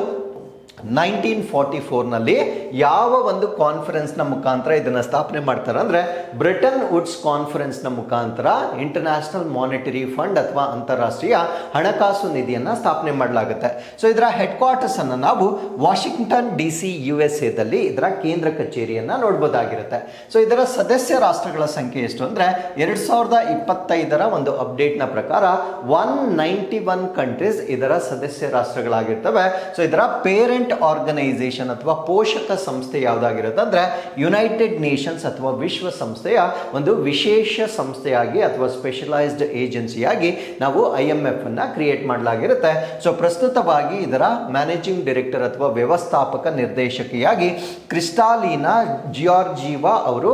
1944ನಲ್ಲಿ ಯಾವ ಒಂದು ಕಾನ್ಫರೆನ್ಸ್ನ ಮುಖಾಂತರ ಇದನ್ನು ಸ್ಥಾಪನೆ ಮಾಡ್ತಾರೆ ಅಂದರೆ ಬ್ರಿಟನ್ ವುಡ್ಸ್ ಕಾನ್ಫರೆನ್ಸ್ನ ಮುಖಾಂತರ ಇಂಟರ್ನ್ಯಾಷನಲ್ ಮಾನಿಟರಿ ಫಂಡ್ ಅಥವಾ ಅಂತಾರಾಷ್ಟ್ರೀಯ ಹಣಕಾಸು ನಿಧಿಯನ್ನು ಸ್ಥಾಪನೆ ಮಾಡಲಾಗುತ್ತೆ. ಸೊ ಇದರ ಹೆಡ್ ಕ್ವಾರ್ಟರ್ಸ್ ಅನ್ನು ನಾವು ವಾಷಿಂಗ್ಟನ್ DC USA ಇದರ ಕೇಂದ್ರ ಕಚೇರಿಯನ್ನು ನೋಡ್ಬೋದಾಗಿರುತ್ತೆ. ಸೊ ಇದರ ಸದಸ್ಯ ರಾಷ್ಟ್ರಗಳ ಸಂಖ್ಯೆ ಎಷ್ಟು ಅಂದರೆ 2025ರ ಒಂದು ಅಪ್ಡೇಟ್ನ ಪ್ರಕಾರ 191 ಕಂಟ್ರೀಸ್ ಇದರ ಸದಸ್ಯ ರಾಷ್ಟ್ರಗಳಾಗಿರ್ತವೆ. ಸೊ ಇದರ ಪೇರೆಂಟ್ ಆರ್ಗನೈಸೇಷನ್ ಅಥವಾ ಪೋಷಕ ಸಂಸ್ಥೆ ಯಾವುದಾಗಿರುತ್ತೆ ಅಂದ್ರೆ ಯುನೈಟೆಡ್ ನೇಷನ್ಸ್ ಅಥವಾ ವಿಶ್ವಸಂಸ್ಥೆಯ ಒಂದು ವಿಶೇಷ ಸಂಸ್ಥೆಯಾಗಿ ಅಥವಾ ಸ್ಪೆಷಲೈಸ್ಡ್ ಏಜೆನ್ಸಿಯಾಗಿ ನಾವು IMF ಅನ್ನ ಕ್ರಿಯೇಟ್ ಮಾಡಲಾಗಿರುತ್ತೆ. ಸೊ ಪ್ರಸ್ತುತವಾಗಿ ಇದರ ಮ್ಯಾನೇಜಿಂಗ್ ಡೈರೆಕ್ಟರ್ ಅಥವಾ ವ್ಯವಸ್ಥಾಪಕ ನಿರ್ದೇಶಕಿಯಾಗಿ ಕ್ರಿಸ್ಟಾಲಿನಾ ಜಿಯಾರ್ಜಿವಾ ಅವರು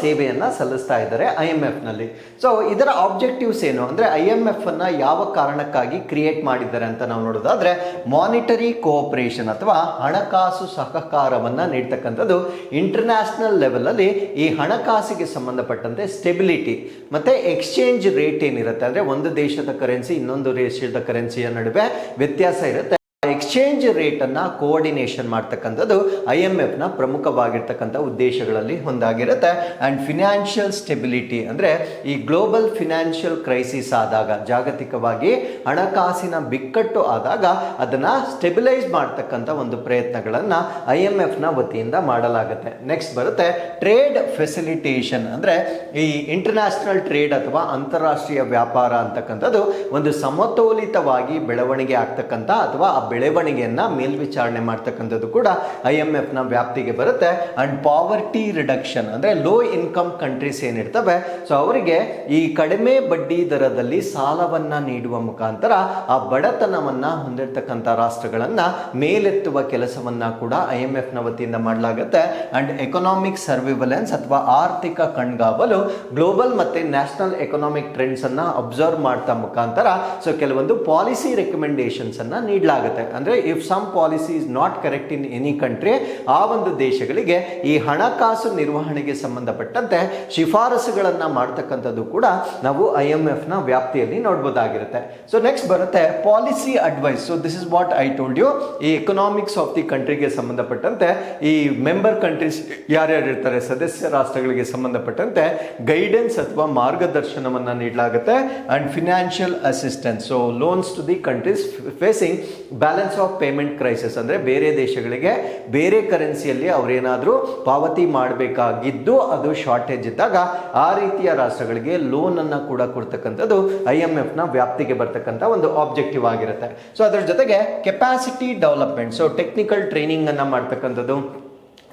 ಸೇವೆಯನ್ನ ಸಲ್ಲಿಸ್ತಾ ಇದ್ದಾರೆ IMF ನಲ್ಲಿ. ಸೊ ಇದರ ಆಬ್ಜೆಕ್ಟಿವ್ಸ್ ಏನು ಅಂದ್ರೆ IMF ಅನ್ನ ಯಾವ ಕಾರಣಕ್ಕಾಗಿ ಕ್ರಿಯೇಟ್ ಮಾಡಿದ್ದಾರೆ ಅಂತ ನಾವು ನೋಡೋದಾದ್ರೆ ಮಾನಿಟರಿ ಕೋಆಪರೇಷನ್ ಅಥವಾ ಹಣಕಾಸು ಸಹಕಾರವನ್ನ ನೀಡ್ತಕ್ಕಂಥದ್ದು. ಇಂಟರ್ನ್ಯಾಷನಲ್ ಲೆವೆಲ್ ಅಲ್ಲಿ ಈ ಹಣಕಾಸಿಗೆ ಸಂಬಂಧಪಟ್ಟಂತೆ ಸ್ಟೆಬಿಲಿಟಿ ಮತ್ತೆ ಎಕ್ಸ್ಚೇಂಜ್ ರೇಟ್ ಏನಿರುತ್ತೆ ಅಂದ್ರೆ ಒಂದು ದೇಶದ ಕರೆನ್ಸಿ ಇನ್ನೊಂದು ದೇಶದ ಕರೆನ್ಸಿಯ ನಡುವೆ ವ್ಯತ್ಯಾಸ ಇರುತ್ತೆ. ಎಕ್ಸ್ಚೇಂಜ್ ರೇಟ್ ಅನ್ನ ಕೋಆರ್ಡಿನೇಷನ್ ಮಾಡ್ತಕ್ಕಂಥದ್ದು IMF ನ ಪ್ರಮುಖವಾಗಿರ್ತಕ್ಕಂಥ ಉದ್ದೇಶಗಳಲ್ಲಿ ಒಂದಾಗಿರುತ್ತೆ. ಅಂಡ್ ಫಿನಾನ್ಷಿಯಲ್ ಸ್ಟೆಬಿಲಿಟಿ ಅಂದ್ರೆ ಈ ಗ್ಲೋಬಲ್ ಫಿನಾನ್ಷಿಯಲ್ ಕ್ರೈಸಿಸ್ ಆದಾಗ, ಜಾಗತಿಕವಾಗಿ ಹಣಕಾಸಿನ ಬಿಕ್ಕಟ್ಟು ಆದಾಗ ಅದನ್ನ ಸ್ಟೆಬಿಲೈಸ್ ಮಾಡ್ತಕ್ಕಂಥ ಒಂದು ಪ್ರಯತ್ನಗಳನ್ನ IMF ನ ವತಿಯಿಂದ ಮಾಡಲಾಗುತ್ತೆ. ನೆಕ್ಸ್ಟ್ ಬರುತ್ತೆ ಟ್ರೇಡ್ ಫೆಸಿಲಿಟೇಷನ್ ಅಂದ್ರೆ ಈ ಇಂಟರ್ನ್ಯಾಷನಲ್ ಟ್ರೇಡ್ ಅಥವಾ ಅಂತಾರಾಷ್ಟ್ರೀಯ ವ್ಯಾಪಾರ ಅಂತಕ್ಕಂಥದ್ದು ಒಂದು ಸಮತೋಲಿತವಾಗಿ ಬೆಳವಣಿಗೆ ಆಗ್ತಕ್ಕಂಥ ಅಥವಾ ಬೆಳವಣಿಗೆಯನ್ನ ಮೇಲ್ವಿಚಾರಣೆ ಮಾಡ್ತಕ್ಕಂಥದ್ದು ಕೂಡ IMF ನ ವ್ಯಾಪ್ತಿಗೆ ಬರುತ್ತೆ. ಅಂಡ್ ಪಾವರ್ಟಿ ರಿಡಕ್ಷನ್ ಅಂದ್ರೆ ಲೋ ಇನ್ಕಮ್ ಕಂಟ್ರೀಸ್ ಏನಿರ್ತವೆ ಸೊ ಅವರಿಗೆ ಈ ಕಡಿಮೆ ಬಡ್ಡಿ ದರದಲ್ಲಿ ಸಾಲವನ್ನ ನೀಡುವ ಮುಖಾಂತರ ಆ ಬಡತನವನ್ನ ಹೊಂದಿರತಕ್ಕಂಥ ರಾಷ್ಟ್ರಗಳನ್ನ ಮೇಲೆತ್ತುವ ಕೆಲಸವನ್ನ ಕೂಡ IMF ನ ವತಿಯಿಂದ ಮಾಡಲಾಗುತ್ತೆ. ಅಂಡ್ ಎಕನಾಮಿಕ್ ಸರ್ವಿಲೆನ್ಸ್ ಅಥವಾ ಆರ್ಥಿಕ ಕಣ್ಗಾವಲು ಗ್ಲೋಬಲ್ ಮತ್ತೆ ನ್ಯಾಷನಲ್ ಎಕನಾಮಿಕ್ ಟ್ರೆಂಡ್ಸ್ ಅನ್ನ ಅಬ್ಸರ್ವ್ ಮಾಡ್ತಾ ಮುಖಾಂತರ ಸೊ ಕೆಲವೊಂದು ಪಾಲಿಸಿ ರೆಕಮೆಂಡೇಶನ್ಸ್ ಅನ್ನ ನೀಡಲಾಗುತ್ತೆ. ಅಂದ್ರೆ if some policy is not correct in any country, ಆ ಒಂದು ದೇಶಗಳಿಗೆ ಈ ಹಣಕಾಸು ನಿರ್ವಹಣೆಗೆ ಸಂಬಂಧಪಟ್ಟಂತೆ ಶಿಫಾರಸುಗಳನ್ನ ಮಾಡ್ತಕ್ಕಂಥದ್ದು ಕೂಡ ನಾವು IMF ನ ವ್ಯಾಪ್ತಿಯಲ್ಲಿ ನೋಡಬಹುದಾಗಿರುತ್ತೆ. ಸೊ ನೆಕ್ಸ್ಟ್ ಬರುತ್ತೆ policy advice. So this is what I told you. ಈ ಎಕನಾಮಿಕ್ಸ್ ಆಫ್ ದಿ ಕಂಟ್ರಿಗೆ ಸಂಬಂಧಪಟ್ಟಂತೆ ಈ ಮೆಂಬರ್ ಕಂಟ್ರೀಸ್ ಯಾರ್ಯಾರು ಇರ್ತಾರೆ ಸದಸ್ಯ ರಾಷ್ಟ್ರಗಳಿಗೆ ಸಂಬಂಧಪಟ್ಟಂತೆ ಗೈಡೆನ್ಸ್ ಅಥವಾ ಮಾರ್ಗದರ್ಶನವನ್ನ ನೀಡಲಾಗುತ್ತೆ. And financial assistance, so loans to the countries facing balance of payment crisis ಅಂದ್ರೆ ಬೇರೆ ದೇಶಗಳಿಗೆ ಬೇರೆ ಕರೆನ್ಸಿಯಲ್ಲಿ ಅವರೇನಾದರೂ ಪಾವತಿ ಮಾಡಬೇಕಾಗಿದ್ದು ಅದು ಶಾರ್ಟೇಜ್ ಇದ್ದಾಗ ಆ ರೀತಿಯ ರಾಷ್ಟ್ರಗಳಿಗೆ ಲೋನ್ ಅನ್ನ ಕೂಡ ಕೊಡ್ತಕ್ಕಂಥದ್ದು IMF ನ ವ್ಯಾಪ್ತಿಗೆ ಬರ್ತಕ್ಕಂಥ ಒಂದು ಆಬ್ಜೆಕ್ಟಿವ್ ಆಗಿರುತ್ತೆ. ಸೊ ಅದರ ಜೊತೆಗೆ capacity development, so technical training ಅನ್ನ ಮಾಡ್ತಕ್ಕಂಥದ್ದು,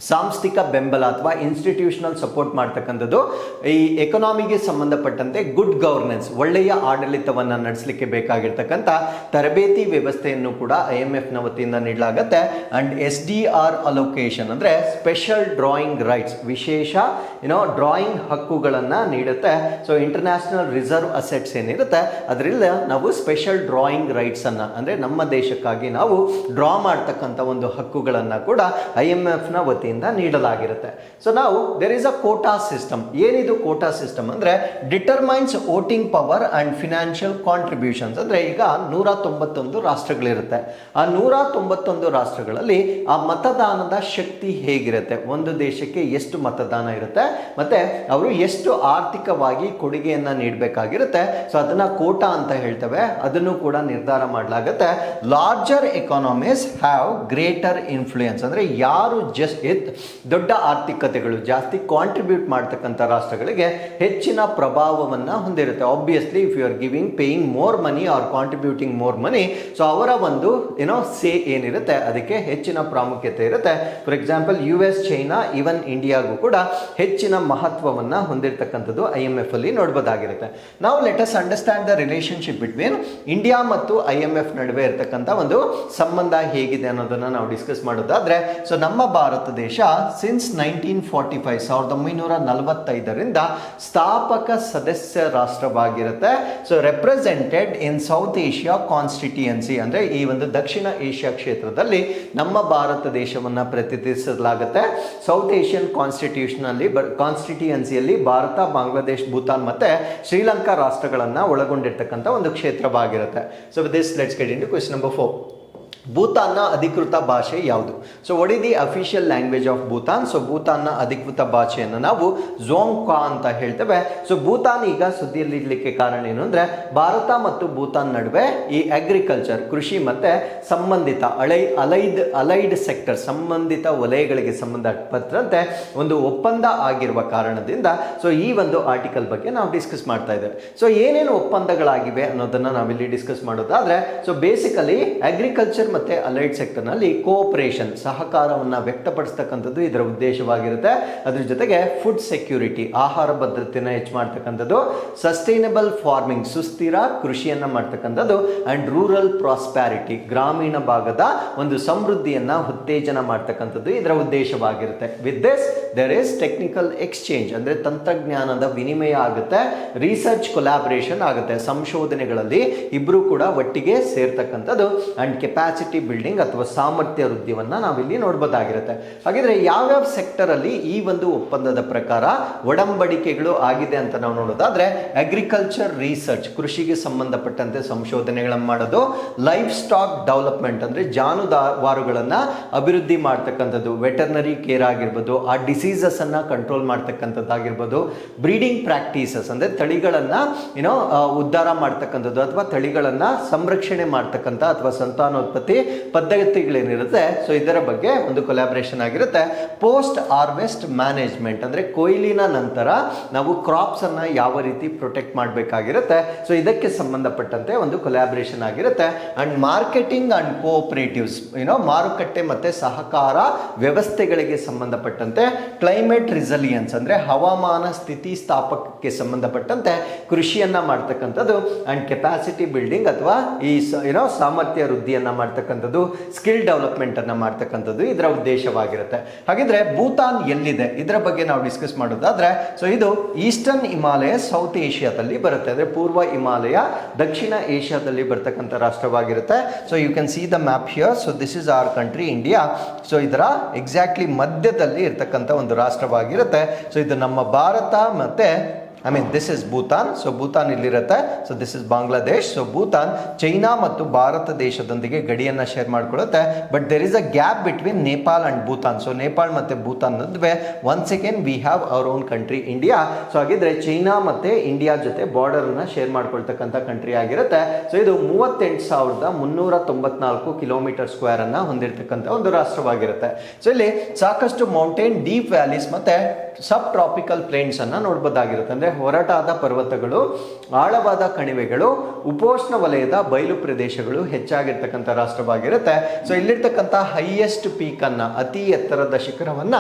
ಸಾಂಸ್ಥಿಕ ಬೆಂಬಲ ಅಥವಾ ಇನ್ಸ್ಟಿಟ್ಯೂಷನಲ್ ಸಪೋರ್ಟ್ ಮಾಡ್ತಕ್ಕಂಥದ್ದು, ಈ ಎಕನಾಮಿಗೆ ಸಂಬಂಧಪಟ್ಟಂತೆ ಗುಡ್ ಗವರ್ನೆನ್ಸ್ ಒಳ್ಳೆಯ ಆಡಳಿತವನ್ನು ನಡೆಸಲಿಕ್ಕೆ ಬೇಕಾಗಿರ್ತಕ್ಕಂಥ ತರಬೇತಿ ವ್ಯವಸ್ಥೆಯನ್ನು ಕೂಡ IMF ನ ವತಿಯಿಂದ ನೀಡಲಾಗುತ್ತೆ. ಅಂಡ್ SDR ಅಲೋಕೇಶನ್ ಅಂದ್ರೆ ಸ್ಪೆಷಲ್ ಡ್ರಾಯಿಂಗ್ ರೈಟ್ಸ್, ವಿಶೇಷ ಡ್ರಾಯಿಂಗ್ ಹಕ್ಕುಗಳನ್ನು ನೀಡುತ್ತೆ. ಸೊ ಇಂಟರ್ನ್ಯಾಷನಲ್ ರಿಸರ್ವ್ ಅಸೆಟ್ಸ್ ಏನಿರುತ್ತೆ ಅದರಿಂದ ನಾವು ಸ್ಪೆಷಲ್ ಡ್ರಾಯಿಂಗ್ ರೈಟ್ಸ್ ಅನ್ನ ಅಂದ್ರೆ ನಮ್ಮ ದೇಶಕ್ಕಾಗಿ ನಾವು ಡ್ರಾ ಮಾಡ್ತಕ್ಕಂಥ ಒಂದು ಹಕ್ಕುಗಳನ್ನು ಕೂಡ IMF ನ ವತಿಯಿಂದ ನೀಡಲಾಗಿರುತ್ತೆ. ಸೊ ನಾವು there is a quota system. ಏನಿದು ಕೋಟಾ ಸಿಸ್ಟಮ್ ಅಂದ್ರೆ determines voting power and financial contributions. ಅಂದ್ರೆ ಈಗ 191 ರಾಷ್ಟ್ರಗಳಿರುತ್ತೆ. ಆ 191 ರಾಷ್ಟ್ರಗಳಲ್ಲಿ ಆ ಮತದಾನದ ಶಕ್ತಿ ಹೇಗಿರುತ್ತೆ, ಒಂದು ದೇಶಕ್ಕೆ ಎಷ್ಟು ಮತದಾನ ಇರುತ್ತೆ ಮತ್ತೆ ಅವರು ಎಷ್ಟು ಆರ್ಥಿಕವಾಗಿ ಕೊಡುಗೆಯನ್ನ ನೀಡಬೇಕಾಗಿರುತ್ತೆ, ಸೊ ಅದನ್ನ ಕೋಟಾ ಅಂತ ಹೇಳ್ತೇವೆ, ಅದನ್ನು ಕೂಡ ನಿರ್ಧಾರ ಮಾಡಲಾಗುತ್ತೆ. Larger economies have greater influence ಅಂದ್ರೆ ಯಾರು ದೊಡ್ಡ ಆರ್ಥಿಕತೆಗಳು ಜಾಸ್ತಿ ಕಾಂಟ್ರಿಬ್ಯೂಟ್ ಮಾಡ್ತಕ್ಕಂಥ ರಾಷ್ಟ್ರಗಳಿಗೆ ಹೆಚ್ಚಿನ ಪ್ರಭಾವವನ್ನು ಹೊಂದಿರುತ್ತೆ. Obviously if you are paying more money are contributing more money, so ಅವರ ಒಂದು ಸೇ ಏನಿರುತ್ತೆ ಅದಕ್ಕೆ ಹೆಚ್ಚಿನ ಪ್ರಾಮುಖ್ಯತೆ ಇರುತ್ತೆ. For example US, China, even ಇಂಡಿಯಾಗೂ ಕೂಡ ಹೆಚ್ಚಿನ ಮಹತ್ವವನ್ನು ಹೊಂದಿರತಕ್ಕಂಥದ್ದು IMF ಅಲ್ಲಿ ನೋಡ್ಬೋದಾಗಿರುತ್ತೆ. ನಾವು let us understand the relationship between India ಮತ್ತು IMF ನಡುವೆ ಇರತಕ್ಕಂಥ ಒಂದು ಸಂಬಂಧ ಹೇಗಿದೆ ಅನ್ನೋದನ್ನ ನಾವು ಡಿಸ್ಕಸ್ ಮಾಡೋದಾದ್ರೆ, ಸೊ ನಮ್ಮ ಭಾರತ ದೇಶ ಸಿನ್ಸ್ 1945 ಸ್ಥಾಪಕ ಸದಸ್ಯ ರಾಷ್ಟ್ರವಾಗಿರುತ್ತೆ. So represented in South Asia constituency, ಅಂದ್ರೆ ಈ ಒಂದು ದಕ್ಷಿಣ ಏಷ್ಯಾ ಕ್ಷೇತ್ರದಲ್ಲಿ ನಮ್ಮ ಭಾರತ ದೇಶವನ್ನ ಪ್ರತಿನಿಧಿಸಲಾಗುತ್ತೆ. ಸೌತ್ ಏಷ್ಯನ್ ಕಾನ್ಸ್ಟಿಟ್ಯೂಯನ್ಸಿಯಲ್ಲಿ ಭಾರತ, ಬಾಂಗ್ಲಾದೇಶ್, ಭೂತಾನ್ ಮತ್ತೆ ಶ್ರೀಲಂಕಾ ರಾಷ್ಟ್ರಗಳನ್ನ ಒಳಗೊಂಡಿರ್ತಕ್ಕಂಥ ಒಂದು ಕ್ಷೇತ್ರವಾಗಿರುತ್ತೆ. So with this let's get into question number 4. ಭೂತಾನ್ನ ಅಧಿಕೃತ ಭಾಷೆ ಯಾವುದು? So what is the official language of Bhutan? So ಭೂತಾನ್ನ ಅಧಿಕೃತ ಭಾಷೆಯನ್ನು ನಾವು ಝೋಂಗ್ಕ್ವಾ ಅಂತ ಹೇಳ್ತೇವೆ. ಸೊ ಭೂತಾನ್ ಈಗ ಸುದ್ದಿಯಲ್ಲಿ ಇಡ್ಲಿಕ್ಕೆ ಕಾರಣ ಏನು ಅಂದ್ರೆ, ಭಾರತ ಮತ್ತು ಭೂತಾನ್ ನಡುವೆ ಈ ಅಗ್ರಿಕಲ್ಚರ್, ಕೃಷಿ ಮತ್ತೆ ಸಂಬಂಧಿತ ಅಲೈಡ್ ಸೆಕ್ಟರ್, ಸಂಬಂಧಿತ ವಲಯಗಳಿಗೆ ಸಂಬಂಧಪಟ್ಟಂತೆ ಒಂದು ಒಪ್ಪಂದ ಆಗಿರುವ ಕಾರಣದಿಂದ ಸೊ ಈ ಒಂದು ಆರ್ಟಿಕಲ್ ಬಗ್ಗೆ ನಾವು ಡಿಸ್ಕಸ್ ಮಾಡ್ತಾ ಇದ್ದೇವೆ. ಸೊ ಏನೇನು ಒಪ್ಪಂದಗಳಾಗಿವೆ ಅನ್ನೋದನ್ನ ನಾವಿಲ್ಲಿ ಡಿಸ್ಕಸ್ ಮಾಡೋದಾದ್ರೆ, ಸೊ ಬೇಸಿಕಲಿ ಅಗ್ರಿಕಲ್ಚರ್ ಮತ್ತೆ ಅಲೈಡ್ ಸೆಕ್ಟರ್ ನಲ್ಲಿ ಕೋಆಪರೇಷನ್, ಸಹಕಾರವನ್ನು ವ್ಯಕ್ತಪಡಿಸ್ತಕ್ಕಂಥದ್ದು ಇದರ ಉದ್ದೇಶವಾಗಿರುತ್ತೆ. ಅದ್ರ ಜೊತೆಗೆ ಫುಡ್ ಸೆಕ್ಯೂರಿಟಿ, ಆಹಾರ ಭದ್ರತೆಯನ್ನು ಹೆಚ್ಚು ಮಾಡ್ತಕ್ಕಂಥದ್ದು, ಸಸ್ಟೈನಬಲ್ ಫಾರ್ಮಿಂಗ್, ಸುಸ್ಥಿರ ಕೃಷಿಯನ್ನ ಮಾಡ್ತಕ್ಕಂಥದ್ದು, ಅಂಡ್ ರೂರಲ್ ಪ್ರಾಸ್ಪ್ಯಾರಿಟಿ, ಗ್ರಾಮೀಣ ಭಾಗದ ಒಂದು ಸಮೃದ್ಧಿಯನ್ನ ಉತ್ತೇಜನ ಮಾಡ್ತಕ್ಕಂಥದ್ದು ಇದರ ಉದ್ದೇಶವಾಗಿರುತ್ತೆ. With this there is technical exchange, ಅಂದ್ರೆ ತಂತ್ರಜ್ಞಾನದ ವಿನಿಮಯ ಆಗುತ್ತೆ, ರಿಸರ್ಚ್ ಕೊಲಾಬರೇಷನ್ ಆಗುತ್ತೆ, ಸಂಶೋಧನೆಗಳಲ್ಲಿ ಇಬ್ರು ಕೂಡ ಒಟ್ಟಿಗೆ ಸೇರ್ತಕ್ಕಂಥದ್ದು, ಅಂಡ್ ಕೆಪಾಸಿಟಿ ಬಿಲ್ಡಿಂಗ್ ಅಥವಾ ಸಾಮರ್ಥ್ಯ ವೃದ್ಧಿಯನ್ನ ನಾವಿಲ್ಲಿ ನೋಡಬಹುದಾಗಿರುತ್ತೆ. ಹಾಗಿದ್ರೆ ಯಾವ್ಯಾವ ಸೆಕ್ಟರ್ ಅಲ್ಲಿ ಈ ಒಂದು ಒಪ್ಪಂದದ ಪ್ರಕಾರ ಒಡಂಬಡಿಕೆಗಳು ಆಗಿದೆ ಅಂತ ನಾವು ನೋಡೋದಾದ್ರೆ, ಅಗ್ರಿಕಲ್ಚರ್ ರಿಸರ್ಚ್, ಕೃಷಿಗೆ ಸಂಬಂಧಪಟ್ಟಂತೆ ಸಂಶೋಧನೆಗಳನ್ನು ಮಾಡೋದು, ಲೈಫ್ ಸ್ಟಾಕ್ ಡೆವಲಪ್ಮೆಂಟ್ ಅಂದ್ರೆ ಜಾನುವಾರುಗಳನ್ನ ಅಭಿವೃದ್ಧಿ ಮಾಡ್ತಕ್ಕಂಥದ್ದು, ವೆಟರ್ನರಿ ಕೇರ್ ಆಗಿರ್ಬೋದು, ಆ ಡಿಸೀಸಸ್ ಅನ್ನ ಕಂಟ್ರೋಲ್ ಮಾಡ್ತಕ್ಕಂಥದ್ದಾಗಿರ್ಬೋದು, ಬ್ರೀಡಿಂಗ್ ಪ್ರಾಕ್ಟೀಸಸ್ ಅಂದ್ರೆ ತಳಿಗಳನ್ನ ಉದ್ಧಾರ ಮಾಡ್ತಕ್ಕಂಥದ್ದು ಅಥವಾ ತಳಿಗಳನ್ನ ಸಂರಕ್ಷಣೆ ಮಾಡ್ತಕ್ಕಂಥ ಅಥವಾ ಸಂತಾನೋತ್ಪತ್ತಿ ಪದ್ಧತಿಗಳೇನಿರುತ್ತೆ ಸೊ ಇದರ ಬಗ್ಗೆ ಒಂದು ಕೊಲಾಬರೇಷನ್ ಆಗಿರುತ್ತೆ. ಪೋಸ್ಟ್ ಹಾರ್ವೆಸ್ಟ್ ಮ್ಯಾನೇಜ್ಮೆಂಟ್ ಅಂದ್ರೆ ಕೊಯ್ಲಿನ ನಂತರ ನಾವು ಕ್ರಾಪ್ಸ್ ಅನ್ನ ಯಾವ ರೀತಿ ಪ್ರೊಟೆಕ್ಟ್ ಮಾಡಬೇಕಾಗಿರುತ್ತೆ, ಸೊ ಇದಕ್ಕೆ ಸಂಬಂಧಪಟ್ಟಂತೆ ಒಂದು ಕೊಲಾಬರೇಷನ್ ಆಗಿರುತ್ತೆ. ಅಂಡ್ ಮಾರ್ಕೆಟಿಂಗ್ ಅಂಡ್ ಕೋಆಪರೇಟಿವ್ಸ್, ಮಾರುಕಟ್ಟೆ ಮತ್ತೆ ಸಹಕಾರ ವ್ಯವಸ್ಥೆಗಳಿಗೆ ಸಂಬಂಧಪಟ್ಟಂತೆ, ಕ್ಲೈಮೇಟ್ ರಿಸಲಿಯನ್ಸ್ ಅಂದ್ರೆ ಹವಾಮಾನ ಸ್ಥಿತಿ ಸ್ಥಾಪಕಕ್ಕೆ ಸಂಬಂಧಪಟ್ಟಂತೆ ಕೃಷಿಯನ್ನ ಮಾಡ್ತಕ್ಕಂಥದ್ದು, ಅಂಡ್ ಕೆಪಾಸಿಟಿ ಬಿಲ್ಡಿಂಗ್ ಅಥವಾ ಈ ಸಾಮರ್ಥ್ಯ ವೃದ್ಧಿಯನ್ನ ಮಾಡ್ತಕ್ಕಂಥದ್ದು, ಸ್ಕಿಲ್ ಡೆವಲಪ್ಮೆಂಟ್ ಅನ್ನ ಮಾಡ್ತಕ್ಕಂಥದ್ದು ಇದರ ಉದ್ದೇಶವಾಗಿರುತ್ತೆ. ಹಾಗಿದ್ರೆ ಭೂತಾನ್ ಎಲ್ಲಿದೆ ಇದರ ಬಗ್ಗೆ ನಾವು ಡಿಸ್ಕಸ್ ಮಾಡೋದಾದ್ರೆ, ಸೊ ಇದು ಈಸ್ಟರ್ನ್ ಹಿಮಾಲಯ ಸೌತ್ ಏಷ್ಯಾದಲ್ಲಿ ಬರುತ್ತೆ, ಅಂದ್ರೆ ಪೂರ್ವ ಹಿಮಾಲಯ ದಕ್ಷಿಣ ಏಷ್ಯಾದಲ್ಲಿ ಬರ್ತಕ್ಕಂಥ ರಾಷ್ಟ್ರವಾಗಿರುತ್ತೆ. So you can see the map here. So this is our country India. So ಇದರ ಎಕ್ಸಾಕ್ಟ್ಲಿ ಮಧ್ಯದಲ್ಲಿ ಇರ್ತಕ್ಕಂಥ ಒಂದು ರಾಷ್ಟ್ರವಾಗಿರುತ್ತೆ. ಸೊ ಇದು ನಮ್ಮ ಭಾರತ ಮತ್ತೆ this is Bhutan. So Bhutan ಇಲ್ಲಿರುತ್ತೆ. So this is Bangladesh. So Bhutan China ಮತ್ತು ಭಾರತ ದೇಶದೊಂದಿಗೆ ಗಡಿಯನ್ನು ಶೇರ್ ಮಾಡ್ಕೊಳ್ಳುತ್ತೆ. But there is a gap between Nepal and Bhutan. So Nepal ಮತ್ತು ಭೂತಾನ್ ನಡುವೆ once again we have our own country India. So ಹಾಗಿದ್ರೆ ಚೈನಾ ಮತ್ತೆ ಇಂಡಿಯಾ ಜೊತೆ ಬಾರ್ಡರ್ ಅನ್ನ ಶೇರ್ ಮಾಡ್ಕೊಳ್ತಕ್ಕಂಥ ಕಂಟ್ರಿ ಆಗಿರುತ್ತೆ. ಸೊ ಇದು 38,394 ಕಿಲೋಮೀಟರ್ ಸ್ಕ್ವೇರ್ ಅನ್ನ ಹೊಂದಿರತಕ್ಕಂಥ ಒಂದು ರಾಷ್ಟ್ರವಾಗಿರುತ್ತೆ. ಸೊ ಇಲ್ಲಿ ಸಾಕಷ್ಟು ಮೌಂಟೇನ್, ಡೀಪ್ ವ್ಯಾಲೀಸ್ ಮತ್ತೆ ಸಬ್ ಟ್ರಾಪಿಕಲ್ ಪ್ಲೇನ್ಸ್ ಅನ್ನ ನೋಡಬಹುದಾಗಿರುತ್ತೆ. ಅಂದ್ರೆ ಹೊರಟಾದ ಪರ್ವತಗಳು, ಆಳವಾದ ಕಣಿವೆಗಳು, ಉಪೋಷ್ಣ ವಲಯದ ಬಯಲು ಪ್ರದೇಶಗಳು ಹೆಚ್ಚಾಗಿರ್ತಕ್ಕಂಥ ರಾಷ್ಟ್ರವಾಗಿರುತ್ತೆ. ಸೊ ಇಲ್ಲಿರ್ತಕ್ಕಂಥ ಹೈಯೆಸ್ಟ್ ಪೀಕ್ ಅನ್ನ, ಅತಿ ಎತ್ತರದ ಶಿಖರವನ್ನ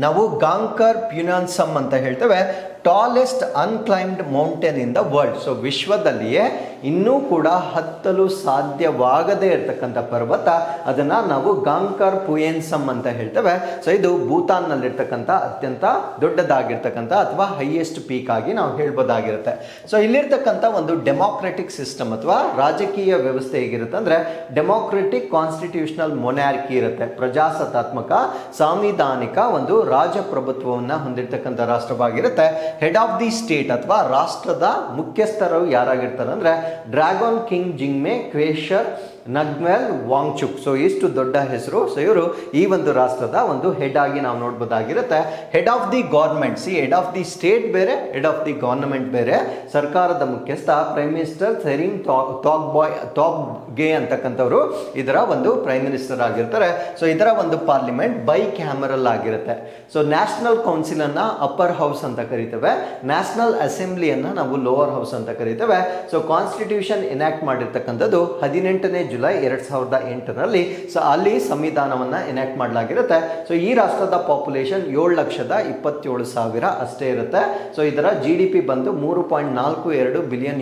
ನಾವು ಗಾಂಕರ್ ಪ್ಯುನಾನ್ಸಮ್ ಅಂತ ಹೇಳ್ತೇವೆ. Tallest ಅನ್ಕ್ಲೈಮ್ಡ್ mountain in the world. So ವಿಶ್ವದಲ್ಲಿಯೇ ಇನ್ನೂ ಕೂಡ ಹತ್ತಲು ಸಾಧ್ಯವಾಗದೇ ಇರತಕ್ಕಂಥ ಪರ್ವತ, ಅದನ್ನ ನಾವು ಗಾಂಕರ್ ಪುಯೆನ್ಸಮ್ ಅಂತ ಹೇಳ್ತೇವೆ. ಸೊ ಇದು ಭೂತಾನ್ ನಲ್ಲಿರ್ತಕ್ಕಂಥ ಅತ್ಯಂತ ದೊಡ್ಡದಾಗಿರ್ತಕ್ಕಂಥ ಅಥವಾ ಹೈಯೆಸ್ಟ್ ಪೀಕ್ ಆಗಿ ನಾವು ಹೇಳ್ಬೋದಾಗಿರುತ್ತೆ. ಸೊ ಇಲ್ಲಿರ್ತಕ್ಕಂಥ ಒಂದು ಡೆಮೋಕ್ರೆಟಿಕ್ ಸಿಸ್ಟಮ್ ಅಥವಾ ರಾಜಕೀಯ ವ್ಯವಸ್ಥೆ ಹೇಗಿರುತ್ತೆ ಅಂದ್ರೆ, ಡೆಮೋಕ್ರೆಟಿಕ್ ಕಾನ್ಸ್ಟಿಟ್ಯೂಷನಲ್ ಮೊನಾರ್ಕಿ ಇರುತ್ತೆ. ಪ್ರಜಾಸತ್ತಾತ್ಮಕ ಸಾಂವಿಧಾನಿಕ ಒಂದು ರಾಜಪ್ರಭುತ್ವವನ್ನು ಹೊಂದಿರತಕ್ಕಂಥ ರಾಷ್ಟ್ರವಾಗಿರುತ್ತೆ. ಹೆಡ್ ಆಫ್ ದಿ ಸ್ಟೇಟ್ ಅಥವಾ ರಾಷ್ಟ್ರದ ಮುಖ್ಯಸ್ಥರು ಯಾರಾಗಿರ್ತಾರೆ ಅಂದ್ರೆ ಡ್ರ್ಯಾಗನ್ ಕಿಂಗ್ ಜಿಂಗ್ಮೆ ಕ್ವೇಶರ್ ನಗ್ಮೆಲ್ ವಾಂಗ್ಚುಕ್. ಸೊ ಇಷ್ಟು ದೊಡ್ಡ ಹೆಸರು. ಸೊ ಇವರು ಈ ಒಂದು ರಾಷ್ಟ್ರದ ಒಂದು ಹೆಡ್ ಆಗಿ ನಾವು ನೋಡ್ಬೋದಾಗಿರುತ್ತೆ. Head of the government, head of the state ಬೇರೆ, ಹೆಡ್ ಆಫ್ ದಿ ಗವರ್ನಮೆಂಟ್ ಬೇರೆ. ಸರ್ಕಾರದ ಮುಖ್ಯಸ್ಥ ಪ್ರೈಮ್ ಮಿನಿಸ್ಟರ್ ಸೆರಿಂಗ್ ತೊಬ್ಗೆ ಅಂತಕ್ಕಂಥವ್ರು ಇದರ ಒಂದು ಪ್ರೈಮ್ ಮಿನಿಸ್ಟರ್ ಆಗಿರ್ತಾರೆ. ಸೊ ಇದರ ಒಂದು ಪಾರ್ಲಿಮೆಂಟ್ ಬೈ ಕ್ಯಾಮರಲ್ ಆಗಿರುತ್ತೆ. ಸೊ ನ್ಯಾಷನಲ್ ಕೌನ್ಸಿಲ್ ಅನ್ನ ಅಪ್ಪರ್ ಹೌಸ್ ಅಂತ ಕರಿತೇವೆ, ನ್ಯಾಷನಲ್ ಅಸೆಂಬ್ಲಿಯನ್ನ ನಾವು ಲೋವರ್ ಹೌಸ್ ಅಂತ ಕರಿತೇವೆ. ಸೊ ಕಾನ್ಸ್ಟಿಟ್ಯೂಷನ್ ಎನಾಕ್ಟ್ ಮಾಡಿರ್ತಕ್ಕಂಥದ್ದು 18ನೇ ಜುಲೈ 2008ರಲ್ಲಿ. ಸೊ ಅಲ್ಲಿ ಸಂವಿಧಾನವನ್ನ ಎನಾಕ್ಟ್ ಮಾಡಲಾಗಿರುತ್ತೆ. ಸೊ ಈ ರಾಷ್ಟ್ರದ ಪಾಪ್ಯುಲೇಷನ್ 7,27,000 ಅಷ್ಟೇ ಇರುತ್ತೆ. ಸೊ ಇದರ GDP ಬಂದು $3.42 ಬಿಲಿಯನ್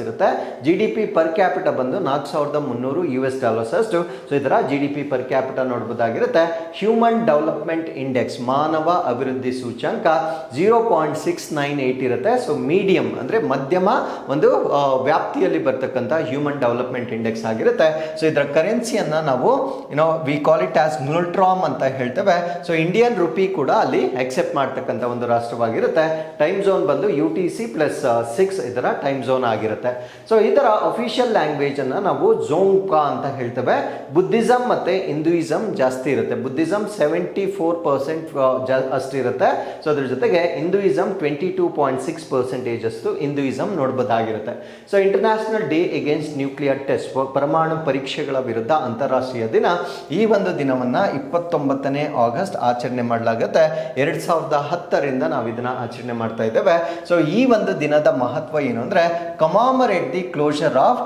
ಇರುತ್ತೆ. GDP ಪರ್ ಕ್ಯಾಪಿಟ ಬಂದು $4,300 ಅಷ್ಟು. ಸೊ ಇದರ GDP ಪರ್ ಕ್ಯಾಪಿಟ ನೋಡಬಹುದಾಗಿರುತ್ತೆ. ಹ್ಯೂಮನ್ ಡೆವಲಪ್ಮೆಂಟ್ ಇಂಡೆಕ್ಸ್, ಮಾನವ ಅಭಿವೃದ್ಧಿ ಸೂಚ್ಯಂಕ 0.698 ಇರುತ್ತೆ. ಸೊ ಮೀಡಿಯಂ ಅಂದ್ರೆ ಮಧ್ಯಮ ಒಂದು ವ್ಯಾಪ್ತಿಯಲ್ಲಿ ಬರ್ತಕ್ಕಂಥ ಹ್ಯೂಮನ್ ಡೆವಲಪ್ಮೆಂಟ್ ಇಂಡೆಕ್ಸ್ ಆಗಿರುತ್ತೆ. ಸೊ ಇದರ ಕರೆನ್ಸಿಯನ್ನ ನಾವು ವಿ ಕಾಲ್ ಇಟ್ ಆಸ್ ನ್ಯೂಟ್ರಾಮ್ ಅಂತ ಹೇಳ್ತೇವೆ. ಸೊ ಇಂಡಿಯನ್ ರುಪಿ ಕೂಡ ಅಲ್ಲಿ ಅಕ್ಸೆಪ್ಟ್ ಮಾಡ್ತಕ್ಕಂಥ ಒಂದು ರಾಷ್ಟ್ರವಾಗಿರುತ್ತೆ. ಟೈಮ್ ಝೋನ್ ಬಂದು UTC+6 ಇದರ ಟೈಮ್ ಝೋನ್ ಆಗಿರುತ್ತೆ. ಸೊ ಇದರ ಅಫಿಷಿಯಲ್ ಲ್ಯಾಂಗ್ವೇಜ್ ಅನ್ನ ನಾವು ಝೋಂಗ್ಕಾ ಅಂತ ಹೇಳ್ತೇವೆ. ಬುದ್ಧಿಸಂ ಮತ್ತೆ ಹಿಂದೂಯಿಸಂ ಜಾಸ್ತಿ ಇರುತ್ತೆ. ಬುದ್ಧಿಸಂ 74% ಅಷ್ಟಿರುತ್ತೆ. ಸೊ ಅದ್ರ ಜೊತೆಗೆ ಹಿಂದೂಯಿಸಂ 22.6% ಅಷ್ಟು ಹಿಂದೂಯಿಸಂ ನೋಡಬಹುದಾಗಿರುತ್ತೆ. So international day against nuclear test, ಪರಮಾಣು ಪರೀಕ್ಷೆಗಳ ವಿರುದ್ಧ ಅಂತಾರಾಷ್ಟ್ರೀಯ ದಿನ. ಈ ಒಂದು ದಿನವನ್ನ 29ನೇ ಆಗಸ್ಟ್ ಆಚರಣೆ ಮಾಡಲಾಗುತ್ತೆ. 2010ರಿಂದ ನಾವು ಇದನ್ನ ಆಚರಣೆ ಮಾಡ್ತಾ ಇದ್ದೇವೆ. ಸೊ ಈ ಒಂದು ದಿನದ ಮಹತ್ವ ಏನು ಅಂದ್ರೆ commemorate the closure of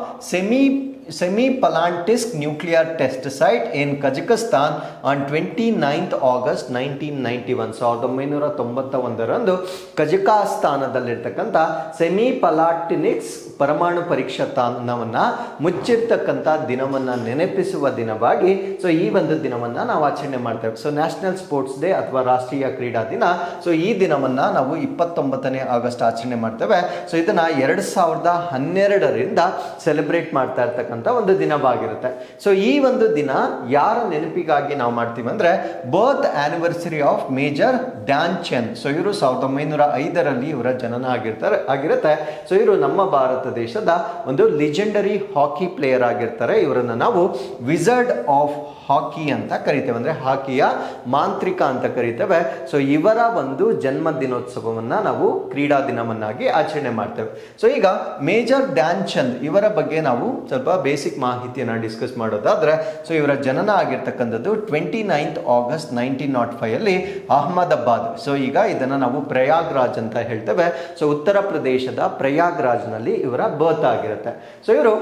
Semipalatinsk nuclear test site in Kazakhstan on 29th August 1991. 1991ರಂದು ಕಜಕಸ್ತಾನದಲ್ಲಿರ್ತಕ್ಕಂಥ ಸೆಮಿಪಲಾಟಿನಿಕ್ಸ್ ಪರಮಾಣು ಪರೀಕ್ಷಾ ತಾಣವನ್ನ ಮುಚ್ಚಿರ್ತಕ್ಕಂಥ ದಿನವನ್ನ ನೆನಪಿಸುವ ದಿನವಾಗಿ ಸೊ ಈ ಒಂದು ದಿನವನ್ನ ನಾವು ಆಚರಣೆ ಮಾಡ್ತೇವೆ. ಸೊ ನ್ಯಾಷನಲ್ ಸ್ಪೋರ್ಟ್ಸ್ ಡೇ ಅಥವಾ ರಾಷ್ಟ್ರೀಯ ಕ್ರೀಡಾ ದಿನ. ಸೊ ಈ ದಿನವನ್ನ ನಾವು 29ನೇ ಆಗಸ್ಟ್ ಆಚರಣೆ ಮಾಡ್ತೇವೆ. ಸೊ ಇದನ್ನ 2012ರಿಂದ ಸೆಲೆಬ್ರೇಟ್ ಮಾಡ್ತಾ ಇರ್ತಕ್ಕಂಥ ಒಂದು ದಿನವಾಗಿರುತ್ತೆ. ಸೊ ಈ ಒಂದು ದಿನ ಯಾರ ನೆನಪಿಗಾಗಿ ನಾವು ಮಾಡ್ತೀವಿ ಅಂದ್ರೆ birth anniversary of Major Dhyan Chand. So ಇವರು 1905ರಲ್ಲಿ ಇವರ ಜನನ ಆಗಿರುತ್ತೆ. ಸೊ ಇವರು ನಮ್ಮ ಭಾರತ ದೇಶದ ಒಂದು ಲಿಜೆಂಡರಿ ಹಾಕಿ ಪ್ಲೇಯರ್ ಆಗಿರ್ತಾರೆ. ಇವರನ್ನ ನಾವು ವಿಸರ್ಡ್ ಆಫ್ ಹಾಕಿ ಅಂತ ಕರಿತೇವೆ, ಅಂದ್ರೆ ಹಾಕಿಯ ಮಾಂತ್ರಿಕ ಅಂತ ಕರಿತೇವೆ. ಸೊ ಇವರ ಒಂದು ಜನ್ಮ ದಿನೋತ್ಸವವನ್ನ ನಾವು ಕ್ರೀಡಾ ದಿನವನ್ನಾಗಿ ಆಚರಣೆ ಮಾಡ್ತೇವೆ. ಸೊ ಈಗ ಮೇಜರ್ ಧ್ಯಾನ್ ಚಂದ್ ಇವರ ಬಗ್ಗೆ ನಾವು ಸ್ವಲ್ಪ ಬೇಸಿಕ್ ಮಾಹಿತಿಯನ್ನ ಡಿಸ್ಕಸ್ ಮಾಡೋದಾದ್ರೆ, ಸೊ ಇವರ ಜನನ ಆಗಿರ್ತಕ್ಕಂಥದ್ದು 29th August 1905 ಅಲ್ಲಿ ಅಹಮದಾಬಾದ್. ಸೊ ಈಗ ಇದನ್ನ ನಾವು ಪ್ರಯಾಗ್ರಾಜ್ ಅಂತ ಹೇಳ್ತೇವೆ. ಸೊ ಉತ್ತರ ಪ್ರದೇಶದ ಪ್ರಯಾಗ್ರಾಜ್ನಲ್ಲಿ ಇವರ ಬರ್ತ್ ಆಗಿರುತ್ತೆ. ಸೊ ಇವರು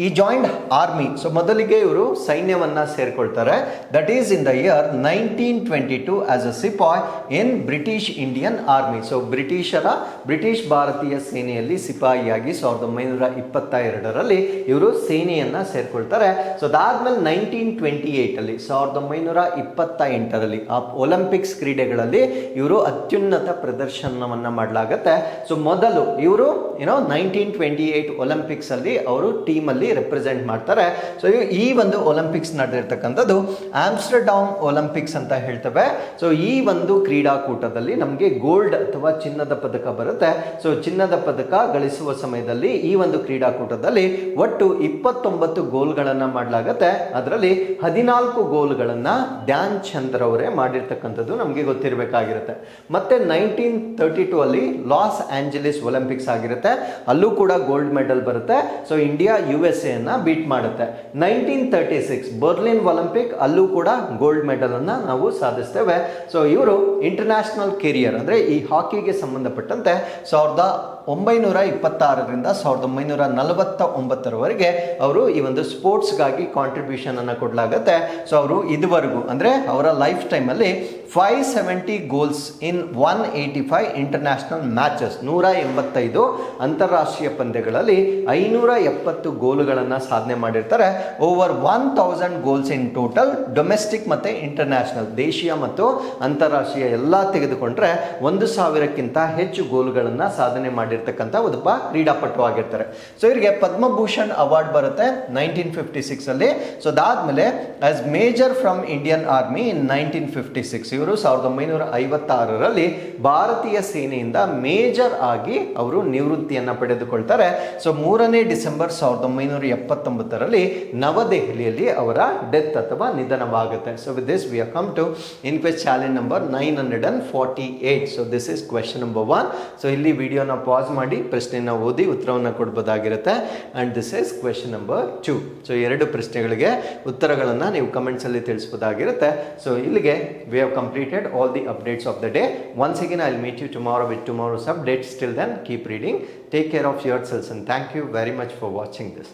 ಈ ಜಾಯಿಂಡ್ ಆರ್ಮಿ. ಸೊ ಮೊದಲಿಗೆ ಇವರು ಸೈನ್ಯವನ್ನ ಸೇರ್ಕೊಳ್ತಾರೆ. That is in the year 1922 as a sepoy in British Indian army. So British ಭಾರತೀಯ ಸೇನೆಯಲ್ಲಿ ಸಿಪಾಯಿಯಾಗಿ 1922ರಲ್ಲಿ ಇವರು ಸೇನೆಯನ್ನ ಸೇರ್ಕೊಳ್ತಾರೆ. ಸೊ ಅದಾದ್ಮೇಲೆ 1928 1928ರಲ್ಲಿ ಒಲಿಂಪಿಕ್ಸ್ ಕ್ರೀಡೆಗಳಲ್ಲಿ ಇವರು ಅತ್ಯುನ್ನತ ಪ್ರದರ್ಶನವನ್ನ ಮಾಡಲಾಗುತ್ತೆ. ಸೊ ಮೊದಲು ಇವರು 1928 ಒಲಿಂಪಿಕ್ಸ್ ಅಲ್ಲಿ ಅವರು ಟೀಮ್ ಅಲ್ಲಿ ರೆಪ್ರೆಸೆಂಟ್ ಮಾಡ್ತಾರೆ. ಸೊ ಈ ಒಂದು ಒಲಿಂಪಿಕ್ಸ್ ನಡೆದಿರ್ತಕ್ಕಂಥದ್ದು ಆಮ್ಸ್ಟರ್ಡಾಮ್ ಒಲಿಂಪಿಕ್ಸ್ ಅಂತ ಹೇಳ್ತೇವೆ. ಸೊ ಈ ಒಂದು ಕ್ರೀಡಾಕೂಟದಲ್ಲಿ ನಮಗೆ ಗೋಲ್ಡ್ ಅಥವಾ ಚಿನ್ನದ ಪದಕ ಬರುತ್ತೆ. ಸೊ ಚಿನ್ನದ ಪದಕ ಗಳಿಸುವ ಸಮಯದಲ್ಲಿ ಈ ಒಂದು ಕ್ರೀಡಾಕೂಟದಲ್ಲಿ ಒಟ್ಟು 29 ಗೋಲ್ಗಳನ್ನ ಮಾಡಲಾಗುತ್ತೆ. ಅದರಲ್ಲಿ 14 ಗೋಲ್ಗಳನ್ನ ಧ್ಯಾನ್ ಚಂದ್ ಅವರೇ ಮಾಡಿರ್ತಕ್ಕಂಥದ್ದು ನಮಗೆ ಗೊತ್ತಿರಬೇಕಾಗಿರುತ್ತೆ. ಮತ್ತೆ 1932 ಅಲ್ಲಿ ಲಾಸ್ ಆಂಜಲೀಸ್ ಒಲಿಂಪಿಕ್ಸ್ ಆಗಿರುತ್ತೆ. ಅಲ್ಲೂ ಕೂಡ ಗೋಲ್ಡ್ ಮೆಡಲ್ ಬರುತ್ತೆ. ಸೊ ಇಂಡಿಯಾ USA ಅನ್ನ ಬೀಟ್ ಮಾಡುತ್ತೆ. 1936 ಬರ್ಲಿನ್ ಒಲಿಂಪಿಕ್, ಅಲ್ಲೂ ಕೂಡ ಗೋಲ್ಡ್ ಮೆಡಲ್ ಅನ್ನ ನಾವು ಸಾಧಿಸ್ತೇವೆ. ಸೊ ಇವರು ಇಂಟರ್ನ್ಯಾಷನಲ್ ಕೆರಿಯರ್ ಅಂದ್ರೆ ಈ ಹಾಕಿಗೆ ಸಂಬಂಧಪಟ್ಟಂತೆ 1926ರಿಂದ 1949ರವರೆಗೆ ಅವರು ಈ ಒಂದು ಸ್ಪೋರ್ಟ್ಸ್ಗಾಗಿ ಕಾಂಟ್ರಿಬ್ಯೂಷನ್ ಅನ್ನು ಕೊಡಲಾಗುತ್ತೆ. ಸೊ ಅವರು ಇದುವರೆಗೂ ಅಂದ್ರೆ ಅವರ ಲೈಫ್ ಟೈಮ್ ಅಲ್ಲಿ 570 ಗೋಲ್ಸ್ ಇನ್ 185 ಇಂಟರ್ನ್ಯಾಷನಲ್ ಮ್ಯಾಚಸ್, 185 ಅಂತಾರಾಷ್ಟ್ರೀಯ ಪಂದ್ಯಗಳಲ್ಲಿ 570 ಗೋಲುಗಳನ್ನು ಸಾಧನೆ ಮಾಡಿರ್ತಾರೆ. Over 1000 goals in total domestic ಮತ್ತೆ ಇಂಟರ್ನ್ಯಾಷನಲ್, ದೇಶೀಯ ಮತ್ತು ಅಂತಾರಾಷ್ಟ್ರೀಯ ಎಲ್ಲ ತೆಗೆದುಕೊಂಡ್ರೆ 1000ಕ್ಕಿಂತ ಹೆಚ್ಚು ಗೋಲುಗಳನ್ನು ಸಾಧನೆ ಮಾಡಿರ್ತಕ್ಕಂಥ ಒಬ್ಬ ಕ್ರೀಡಾಪಟು ಆಗಿರ್ತಾರೆ. ಸೊ ಇವರಿಗೆ ಪದ್ಮಭೂಷಣ್ ಅವಾರ್ಡ್ ಬರುತ್ತೆ 1956 ಅಲ್ಲಿ. ಸೊ ಅದಾದ್ಮೇಲೆ as major from Indian army in 1956 ಇವರು 1956ರಲ್ಲಿ ಭಾರತೀಯ ಸೇನೆಯಿಂದ ಮೇಜರ್ ಆಗಿ ಅವರು ನಿವೃತ್ತಿಯನ್ನ ಪಡೆದುಕೊಳ್ತಾರೆ. ಸೊ 3ನೇ ಡಿಸೆಂಬರ್ 1979ರಲ್ಲಿ ನವದೆಹಲಿಯಲ್ಲಿ ಅವರ ಡೆತ್ ಅಥವಾ ನಿಧನವಾಗುತ್ತೆ. So with this we have come to inquest challenge number 948. So this is question number 1. So ಇಲ್ಲಿ ವಿಡಿಯೋನ ಪಾಸ್ ಮಾಡಿ ಪ್ರಶ್ನೆನ ಓದಿ ಉತ್ತರವನ್ನು ಕೊಡ್ಬೋದಾಗಿರುತ್ತೆ. And this is question number 2. So 2 ಪ್ರಶ್ನೆಗಳಿಗೆ ಉತ್ತರಗಳನ್ನು ನೀವು ಕಮೆಂಟ್ಸಲ್ಲಿ ತಿಳಿಸ್ಬೋದಾಗಿರುತ್ತೆ. ಸೊ ಇಲ್ಲಿಗೆ we have completed all the updates of the day. Once again I will meet you tomorrow with tomorrow's updates. Till then, keep reading. Take care of yourselves and thank you very much for watching this.